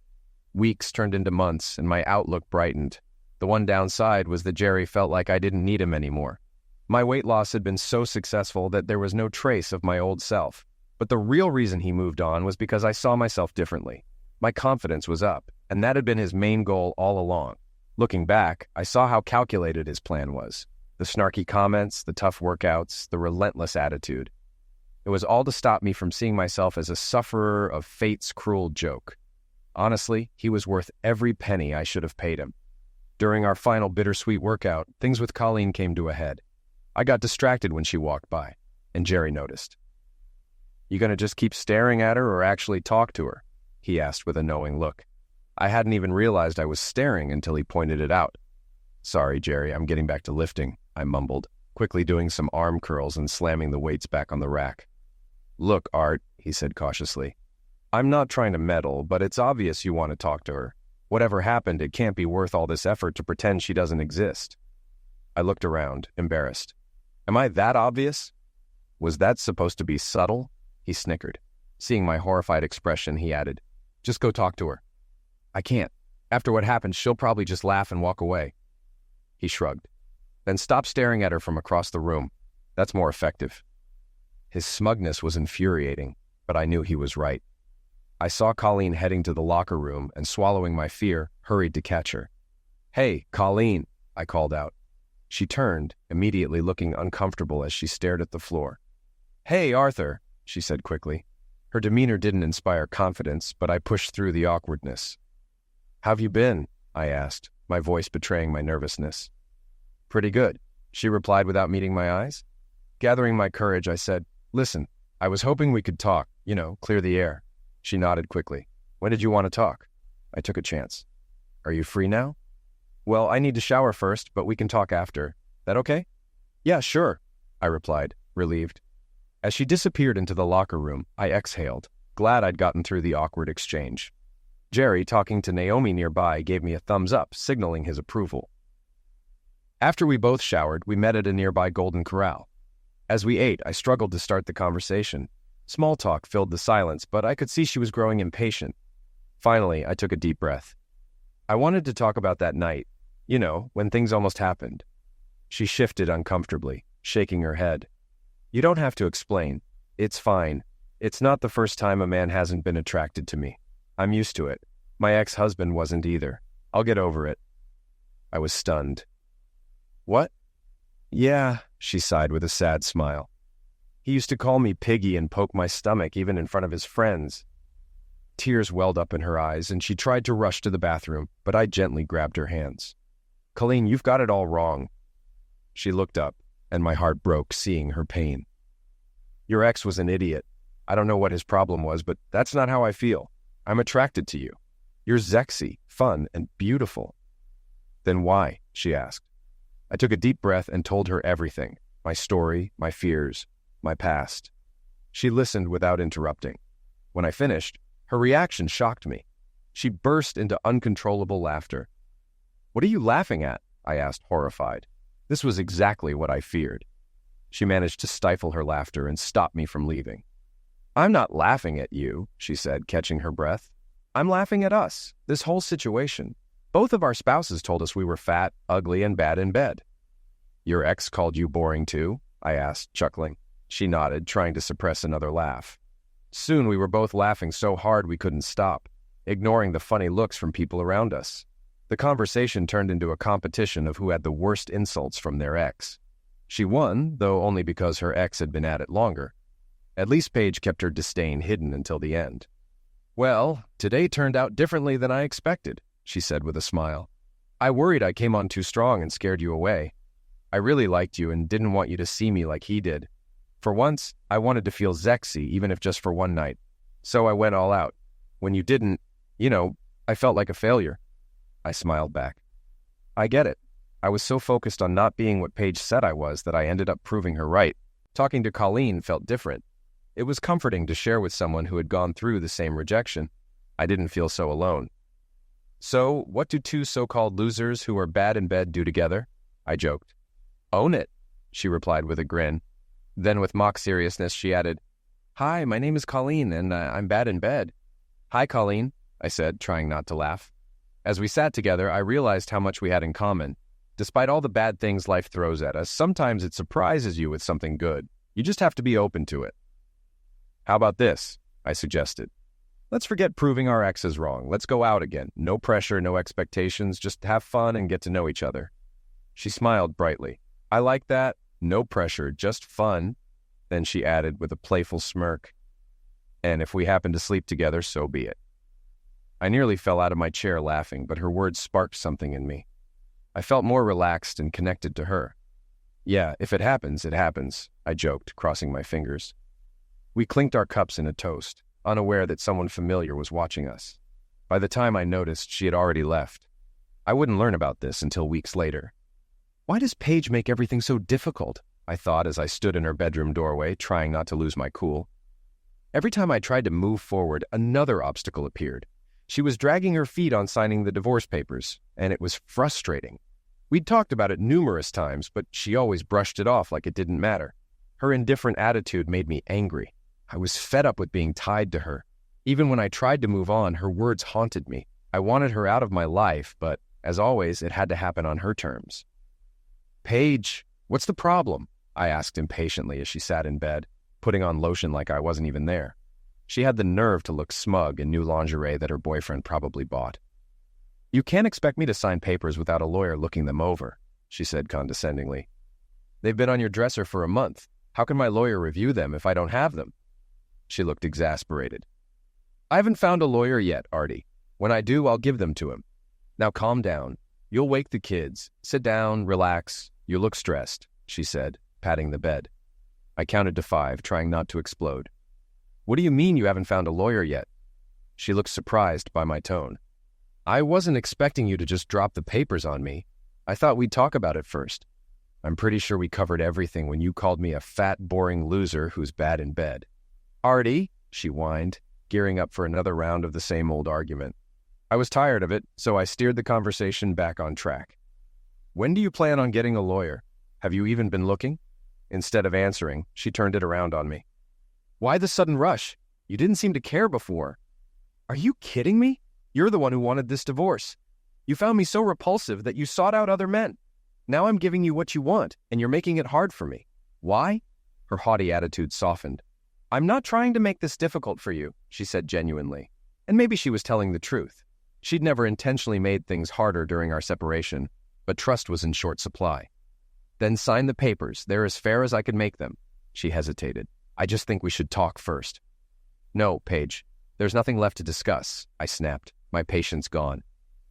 Weeks turned into months, and my outlook brightened. The one downside was that Jerry felt like I didn't need him anymore. My weight loss had been so successful that there was no trace of my old self. But the real reason he moved on was because I saw myself differently. My confidence was up, and that had been his main goal all along. Looking back, I saw how calculated his plan was. The snarky comments, the tough workouts, the relentless attitude. It was all to stop me from seeing myself as a sufferer of fate's cruel joke. Honestly, he was worth every penny I should have paid him. During our final bittersweet workout, things with Colleen came to a head. I got distracted when she walked by, and Jerry noticed. "You gonna just keep staring at her or actually talk to her?" he asked with a knowing look. I hadn't even realized I was staring until he pointed it out. "Sorry, Jerry, I'm getting back to lifting," I mumbled, quickly doing some arm curls and slamming the weights back on the rack. "Look, Art," he said cautiously, "I'm not trying to meddle, but it's obvious you want to talk to her. Whatever happened, it can't be worth all this effort to pretend she doesn't exist." I looked around, embarrassed. "Am I that obvious?" "Was that supposed to be subtle?" He snickered. Seeing my horrified expression, he added, "Just go talk to her." "I can't. After what happened, she'll probably just laugh and walk away." He shrugged. "Then stop staring at her from across the room. That's more effective." His smugness was infuriating, but I knew he was right. I saw Colleen heading to the locker room and, swallowing my fear, hurried to catch her. "Hey, Colleen," I called out. She turned, immediately looking uncomfortable as she stared at the floor. "Hey, Arthur," she said quickly. Her demeanor didn't inspire confidence, but I pushed through the awkwardness. "How've you been?" I asked, my voice betraying my nervousness. "Pretty good," she replied without meeting my eyes. Gathering my courage, I said, "Listen, I was hoping we could talk, clear the air." She nodded quickly. "When did you want to talk?" I took a chance. "Are you free now?" "Well, I need to shower first, but we can talk after. That okay?" "Yeah, sure," I replied, relieved. As she disappeared into the locker room, I exhaled, glad I'd gotten through the awkward exchange. Jerry, talking to Naomi nearby, gave me a thumbs up, signaling his approval. After we both showered, we met at a nearby Golden Corral. As we ate, I struggled to start the conversation. Small talk filled the silence, but I could see she was growing impatient. Finally, I took a deep breath. I wanted to talk about that night, when things almost happened. She shifted uncomfortably, shaking her head. "You don't have to explain. It's fine. It's not the first time a man hasn't been attracted to me. I'm used to it. My ex-husband wasn't either. I'll get over it." I was stunned. "What?" "Yeah," she sighed with a sad smile. "He used to call me Piggy and poke my stomach even in front of his friends." Tears welled up in her eyes, and she tried to rush to the bathroom, but I gently grabbed her hands. "Colleen, you've got it all wrong." She looked up, and my heart broke seeing her pain. "Your ex was an idiot. I don't know what his problem was, but that's not how I feel. I'm attracted to you. You're sexy, fun, and beautiful." "Then why?" she asked. I took a deep breath and told her everything, my story, my fears, my past. She listened without interrupting. When I finished, her reaction shocked me. She burst into uncontrollable laughter. "What are you laughing at?" I asked, horrified. This was exactly what I feared. She managed to stifle her laughter and stop me from leaving. "I'm not laughing at you," she said, catching her breath. "I'm laughing at us, this whole situation. Both of our spouses told us we were fat, ugly, and bad in bed." "Your ex called you boring too?" I asked, chuckling. She nodded, trying to suppress another laugh. Soon we were both laughing so hard we couldn't stop, ignoring the funny looks from people around us. The conversation turned into a competition of who had the worst insults from their ex. She won, though only because her ex had been at it longer. At least Paige kept her disdain hidden until the end. "Well, today turned out differently than I expected," she said with a smile. "I worried I came on too strong and scared you away. I really liked you and didn't want you to see me like he did. For once, I wanted to feel sexy, even if just for one night. So I went all out. When you didn't, I felt like a failure. I smiled back. I get it. I was so focused on not being what Paige said I was that I ended up proving her right. Talking to Colleen felt different. It was comforting to share with someone who had gone through the same rejection. I didn't feel so alone. So, what do two so-called losers who are bad in bed do together? I joked. Own it, she replied with a grin. Then with mock seriousness, she added, Hi, my name is Colleen, and I'm bad in bed. Hi, Colleen, I said, trying not to laugh. As we sat together, I realized how much we had in common. Despite all the bad things life throws at us, sometimes it surprises you with something good. You just have to be open to it. How about this? I suggested. Let's forget proving our exes wrong. Let's go out again. No pressure, no expectations, just have fun and get to know each other. She smiled brightly. I like that. No pressure, just fun. Then she added with a playful smirk, and if we happen to sleep together, so be it. I nearly fell out of my chair laughing, but her words sparked something in me. I felt more relaxed and connected to her. Yeah, if it happens, I joked, crossing my fingers. We clinked our cups in a toast, unaware that someone familiar was watching us. By the time I noticed, she had already left. I wouldn't learn about this until weeks later. Why does Paige make everything so difficult? I thought as I stood in her bedroom doorway, trying not to lose my cool. Every time I tried to move forward, another obstacle appeared. She was dragging her feet on signing the divorce papers, and it was frustrating. We'd talked about it numerous times, but she always brushed it off like it didn't matter. Her indifferent attitude made me angry. I was fed up with being tied to her. Even when I tried to move on, her words haunted me. I wanted her out of my life, but as always, it had to happen on her terms. Paige, what's the problem? I asked impatiently as she sat in bed, putting on lotion like I wasn't even there. She had the nerve to look smug in new lingerie that her boyfriend probably bought. You can't expect me to sign papers without a lawyer looking them over, she said condescendingly. They've been on your dresser for a month. How can my lawyer review them if I don't have them? She looked exasperated. I haven't found a lawyer yet, Artie. When I do, I'll give them to him. Now calm down. You'll wake the kids. Sit down, relax. You look stressed, she said, patting the bed. I counted to 5, trying not to explode. What do you mean you haven't found a lawyer yet? She looked surprised by my tone. I wasn't expecting you to just drop the papers on me. I thought we'd talk about it first. I'm pretty sure we covered everything when you called me a fat, boring loser who's bad in bed. Artie, she whined, gearing up for another round of the same old argument. I was tired of it, so I steered the conversation back on track. When do you plan on getting a lawyer? Have you even been looking? Instead of answering, she turned it around on me. Why the sudden rush? You didn't seem to care before. Are you kidding me? You're the one who wanted this divorce. You found me so repulsive that you sought out other men. Now I'm giving you what you want, and you're making it hard for me. Why? Her haughty attitude softened. I'm not trying to make this difficult for you, she said genuinely. And maybe she was telling the truth. She'd never intentionally made things harder during our separation, but trust was in short supply. Then sign the papers. They're as fair as I could make them. She hesitated. I just think we should talk first. No, Paige. There's nothing left to discuss, I snapped, my patience gone.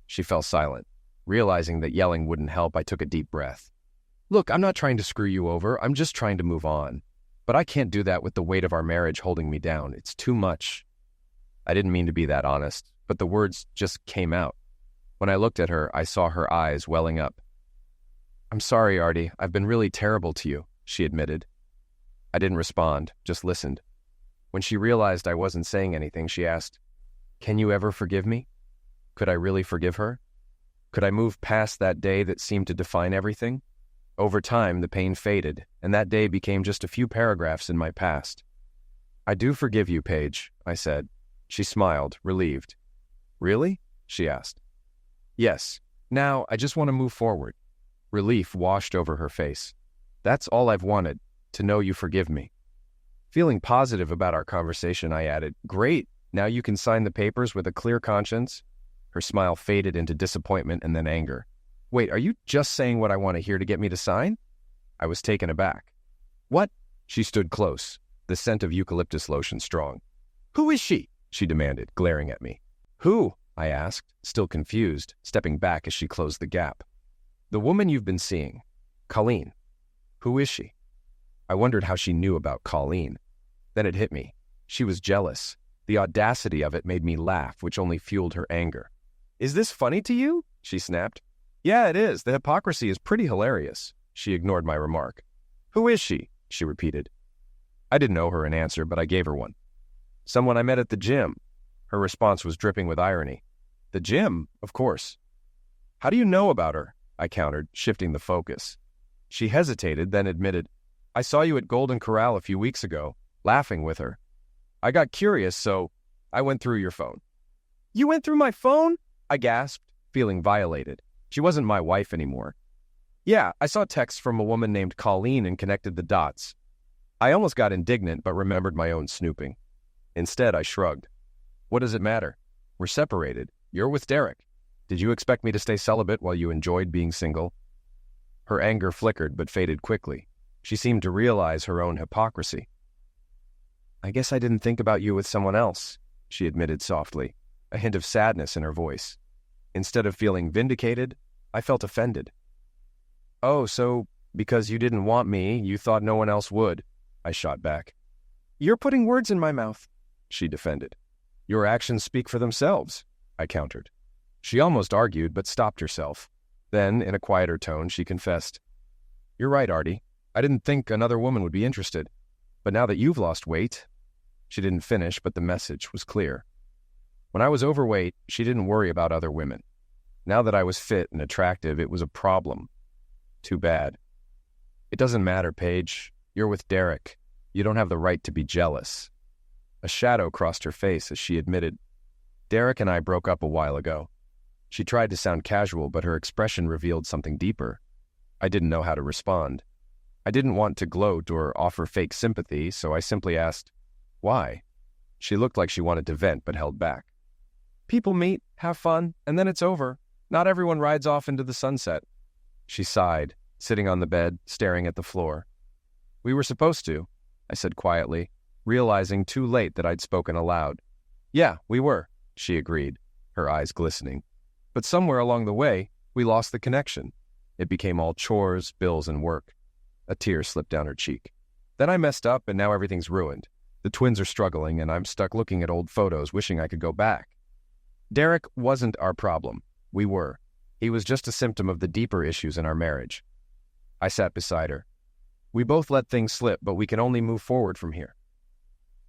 She fell silent. Realizing that yelling wouldn't help, I took a deep breath. Look, I'm not trying to screw you over. I'm just trying to move on. But I can't do that with the weight of our marriage holding me down. It's too much. I didn't mean to be that honest, but the words just came out. When I looked at her, I saw her eyes welling up. I'm sorry, Artie. I've been really terrible to you, she admitted. I didn't respond, just listened. When she realized I wasn't saying anything, she asked, Can you ever forgive me? Could I really forgive her? Could I move past that day that seemed to define everything? Over time, the pain faded, and that day became just a few paragraphs in my past. I do forgive you, Paige, I said. She smiled, relieved. Really? She asked. Yes. Now, I just want to move forward. Relief washed over her face. That's all I've wanted, to know you forgive me. Feeling positive about our conversation, I added, Great, now you can sign the papers with a clear conscience. Her smile faded into disappointment and then anger. Wait, are you just saying what I want to hear to get me to sign? I was taken aback. What? She stood close, the scent of eucalyptus lotion strong. Who is she? She demanded, glaring at me. Who? I asked, still confused, stepping back as she closed the gap. The woman you've been seeing, Colleen. Who is she? I wondered how she knew about Colleen. Then it hit me. She was jealous. The audacity of it made me laugh, which only fueled her anger. "Is this funny to you?" she snapped. "Yeah, it is. The hypocrisy is pretty hilarious." She ignored my remark. "Who is she?" she repeated. I didn't owe her an answer, but I gave her one. "Someone I met at the gym." Her response was dripping with irony. "The gym? Of course." "How do you know about her?" I countered, shifting the focus. She hesitated, then admitted, "I saw you at Golden Corral a few weeks ago, laughing with her. I got curious, so I went through your phone." "You went through my phone?" I gasped, feeling violated. She wasn't my wife anymore. "Yeah, I saw texts from a woman named Colleen and connected the dots." I almost got indignant, but remembered my own snooping. Instead, I shrugged. "What does it matter? We're separated. You're with Derek. Did you expect me to stay celibate while you enjoyed being single?" Her anger flickered but faded quickly. She seemed to realize her own hypocrisy. "I guess I didn't think about you with someone else," she admitted softly, a hint of sadness in her voice. Instead of feeling vindicated, I felt offended. "Oh, so because you didn't want me, you thought no one else would," I shot back. "You're putting words in my mouth," she defended. "Your actions speak for themselves," I countered. She almost argued, but stopped herself. Then, in a quieter tone, she confessed, "You're right, Artie. I didn't think another woman would be interested. But now that you've lost weight..." She didn't finish, but the message was clear. When I was overweight, she didn't worry about other women. Now that I was fit and attractive, it was a problem. Too bad. "It doesn't matter, Paige. You're with Derek. You don't have the right to be jealous." A shadow crossed her face as she admitted, "Derek and I broke up a while ago." She tried to sound casual, but her expression revealed something deeper. I didn't know how to respond. I didn't want to gloat or offer fake sympathy, so I simply asked, "Why?" She looked like she wanted to vent, but held back. "People meet, have fun, and then it's over. Not everyone rides off into the sunset." She sighed, sitting on the bed, staring at the floor. "We were supposed to," I said quietly, realizing too late that I'd spoken aloud. "Yeah, we were," she agreed, her eyes glistening. "But somewhere along the way, we lost the connection. It became all chores, bills, and work." A tear slipped down her cheek. "Then I messed up, and now everything's ruined. The twins are struggling, and I'm stuck looking at old photos, wishing I could go back." Derek wasn't our problem. We were. He was just a symptom of the deeper issues in our marriage. I sat beside her. "We both let things slip, but we can only move forward from here."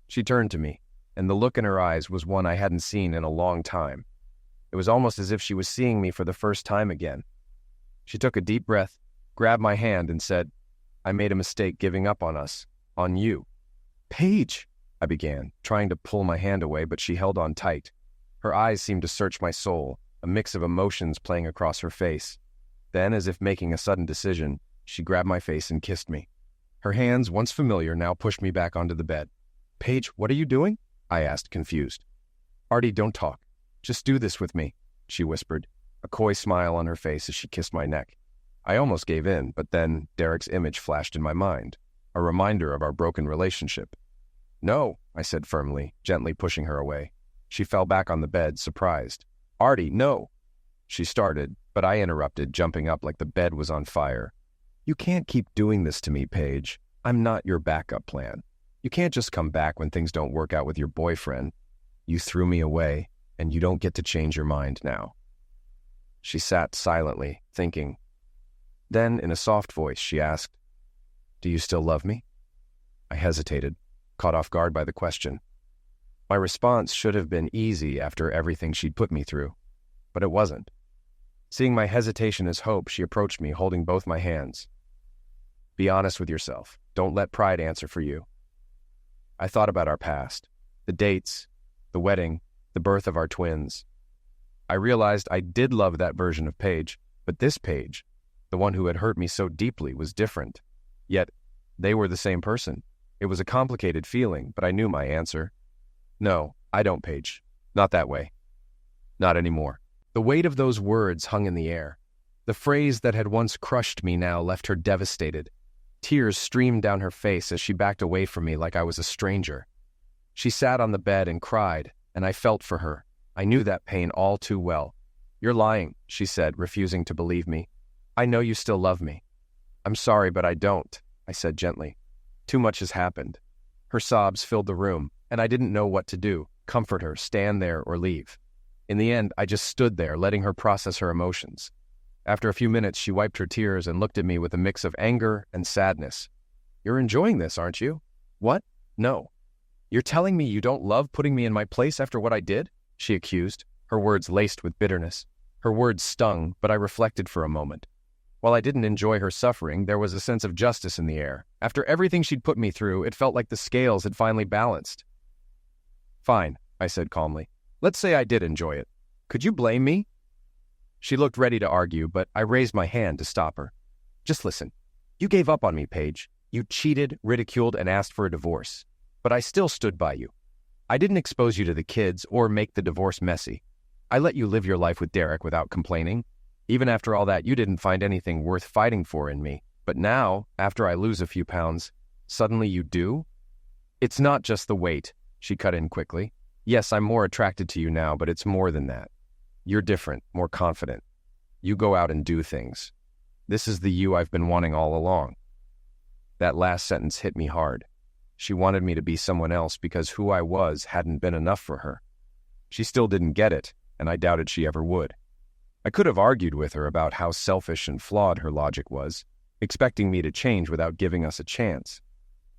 She turned to me, and the look in her eyes was one I hadn't seen in a long time. It was almost as if she was seeing me for the first time again. She took a deep breath, grabbed my hand, and said, "I made a mistake giving up on us, on you." "Paige," I began, trying to pull my hand away, but she held on tight. Her eyes seemed to search my soul, a mix of emotions playing across her face. Then, as if making a sudden decision, she grabbed my face and kissed me. Her hands, once familiar, now pushed me back onto the bed. "Paige, what are you doing?" I asked, confused. "Artie, don't talk. Just do this with me," she whispered, a coy smile on her face as she kissed my neck. I almost gave in, but then Derek's image flashed in my mind, a reminder of our broken relationship. "No," I said firmly, gently pushing her away. She fell back on the bed, surprised. "Artie, no." She started, but I interrupted, jumping up like the bed was on fire. "You can't keep doing this to me, Paige. I'm not your backup plan. You can't just come back when things don't work out with your boyfriend. You threw me away, and you don't get to change your mind now." She sat silently, thinking. Then, in a soft voice, she asked, "Do you still love me?" I hesitated, caught off guard by the question. My response should have been easy after everything she'd put me through, but it wasn't. Seeing my hesitation as hope, she approached me, holding both my hands. "Be honest with yourself. Don't let pride answer for you." I thought about our past, the dates, the wedding, the birth of our twins. I realized I did love that version of Paige, but this Paige, the one who had hurt me so deeply, was different. Yet, they were the same person. It was a complicated feeling, but I knew my answer. "No, I don't, Paige. Not that way. Not anymore." The weight of those words hung in the air. The phrase that had once crushed me now left her devastated. Tears streamed down her face as she backed away from me like I was a stranger. She sat on the bed and cried, and I felt for her. I knew that pain all too well. "You're lying," she said, refusing to believe me. "I know you still love me." "I'm sorry, but I don't," I said gently. "Too much has happened." Her sobs filled the room, and I didn't know what to do, comfort her, stand there, or leave. In the end, I just stood there, letting her process her emotions. After a few minutes, she wiped her tears and looked at me with a mix of anger and sadness. "You're enjoying this, aren't you?" "What? No." "You're telling me you don't love putting me in my place after what I did?" she accused, her words laced with bitterness. Her words stung, but I reflected for a moment. While I didn't enjoy her suffering, there was a sense of justice in the air. After everything she'd put me through, it felt like the scales had finally balanced. "Fine," I said calmly. "Let's say I did enjoy it. Could you blame me?" She looked ready to argue, but I raised my hand to stop her. "Just listen. You gave up on me, Paige. You cheated, ridiculed, and asked for a divorce. But I still stood by you. I didn't expose you to the kids or make the divorce messy. I let you live your life with Derek without complaining. Even after all that, you didn't find anything worth fighting for in me. But now, after I lose a few pounds, suddenly you do?" "It's not just the weight," she cut in quickly. "Yes, I'm more attracted to you now, but it's more than that. You're different, more confident. You go out and do things. This is the you I've been wanting all along." That last sentence hit me hard. She wanted me to be someone else because who I was hadn't been enough for her. She still didn't get it, and I doubted she ever would. I could have argued with her about how selfish and flawed her logic was, expecting me to change without giving us a chance.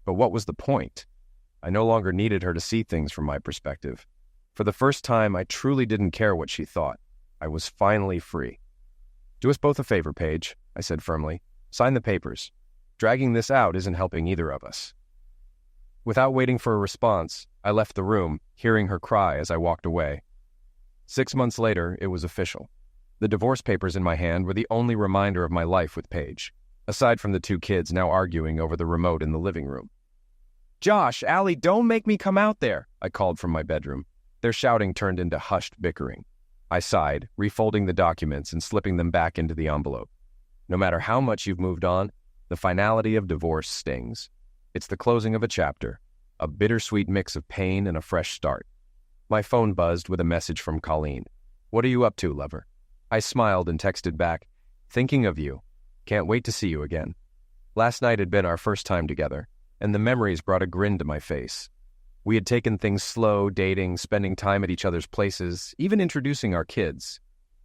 But what was the point? I no longer needed her to see things from my perspective. For the first time, I truly didn't care what she thought. I was finally free. "Do us both a favor, Paige," I said firmly. "Sign the papers. Dragging this out isn't helping either of us." Without waiting for a response, I left the room, hearing her cry as I walked away. 6 months later, it was official. The divorce papers in my hand were the only reminder of my life with Paige, aside from the 2 kids now arguing over the remote in the living room. "Josh, Allie, don't make me come out there," I called from my bedroom. Their shouting turned into hushed bickering. I sighed, refolding the documents and slipping them back into the envelope. No matter how much you've moved on, the finality of divorce stings. It's the closing of a chapter, a bittersweet mix of pain and a fresh start. My phone buzzed with a message from Colleen. "What are you up to, lover?" I smiled and texted back, "Thinking of you. Can't wait to see you again." Last night had been our first time together, and the memories brought a grin to my face. We had taken things slow, dating, spending time at each other's places, even introducing our kids.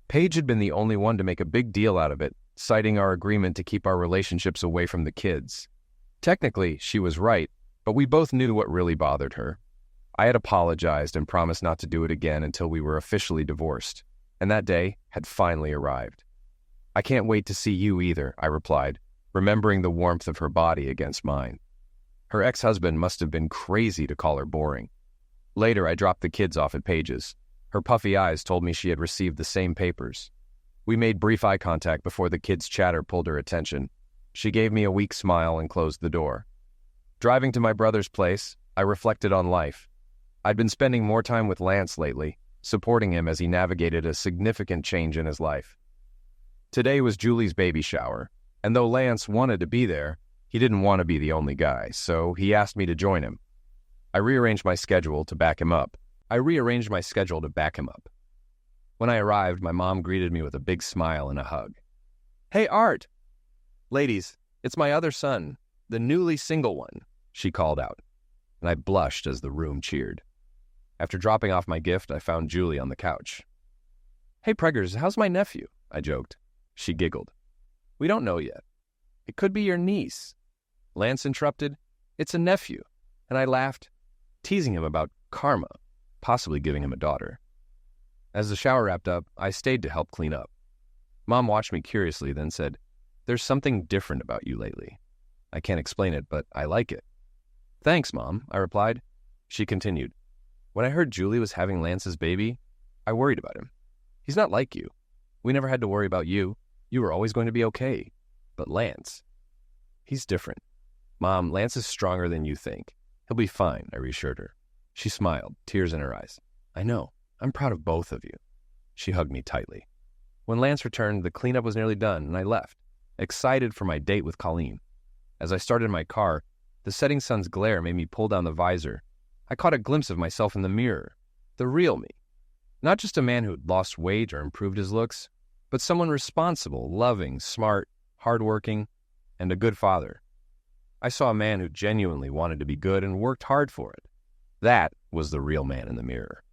Paige had been the only one to make a big deal out of it, citing our agreement to keep our relationships away from the kids. Technically, she was right, but we both knew what really bothered her. I had apologized and promised not to do it again until we were officially divorced, and that day had finally arrived. "I can't wait to see you either," I replied, remembering the warmth of her body against mine. Her ex-husband must have been crazy to call her boring. Later, I dropped the kids off at Paige's. Her puffy eyes told me she had received the same papers. We made brief eye contact before the kids' chatter pulled her attention. She gave me a weak smile and closed the door. Driving to my brother's place, I reflected on life. I'd been spending more time with Lance lately, supporting him as he navigated a significant change in his life. Today was Julie's baby shower, and though Lance wanted to be there, he didn't want to be the only guy, so he asked me to join him. I rearranged my schedule to back him up. When I arrived, my mom greeted me with a big smile and a hug. "Hey, Art! Ladies, it's my other son, the newly single one," she called out, and I blushed as the room cheered. After dropping off my gift, I found Julie on the couch. "Hey, Preggers, how's my nephew?" I joked. She giggled. "We don't know yet. It could be your niece." Lance interrupted. "It's a nephew," and I laughed, teasing him about karma, possibly giving him a daughter. As the shower wrapped up, I stayed to help clean up. Mom watched me curiously, then said, "There's something different about you lately. I can't explain it, but I like it." "Thanks, Mom," I replied. She continued, "When I heard Julie was having Lance's baby, I worried about him. He's not like you. We never had to worry about you. You were always going to be okay. But Lance, he's different. Mom, Lance is stronger than you think. He'll be fine," I reassured her. She smiled, tears in her eyes. "I know. I'm proud of both of you." She hugged me tightly. When Lance returned, the cleanup was nearly done, and I left, excited for my date with Colleen. As I started my car, the setting sun's glare made me pull down the visor. I caught a glimpse of myself in the mirror, the real me. Not just a man who'd lost weight or improved his looks, but someone responsible, loving, smart, hardworking, and a good father. I saw a man who genuinely wanted to be good and worked hard for it. That was the real man in the mirror.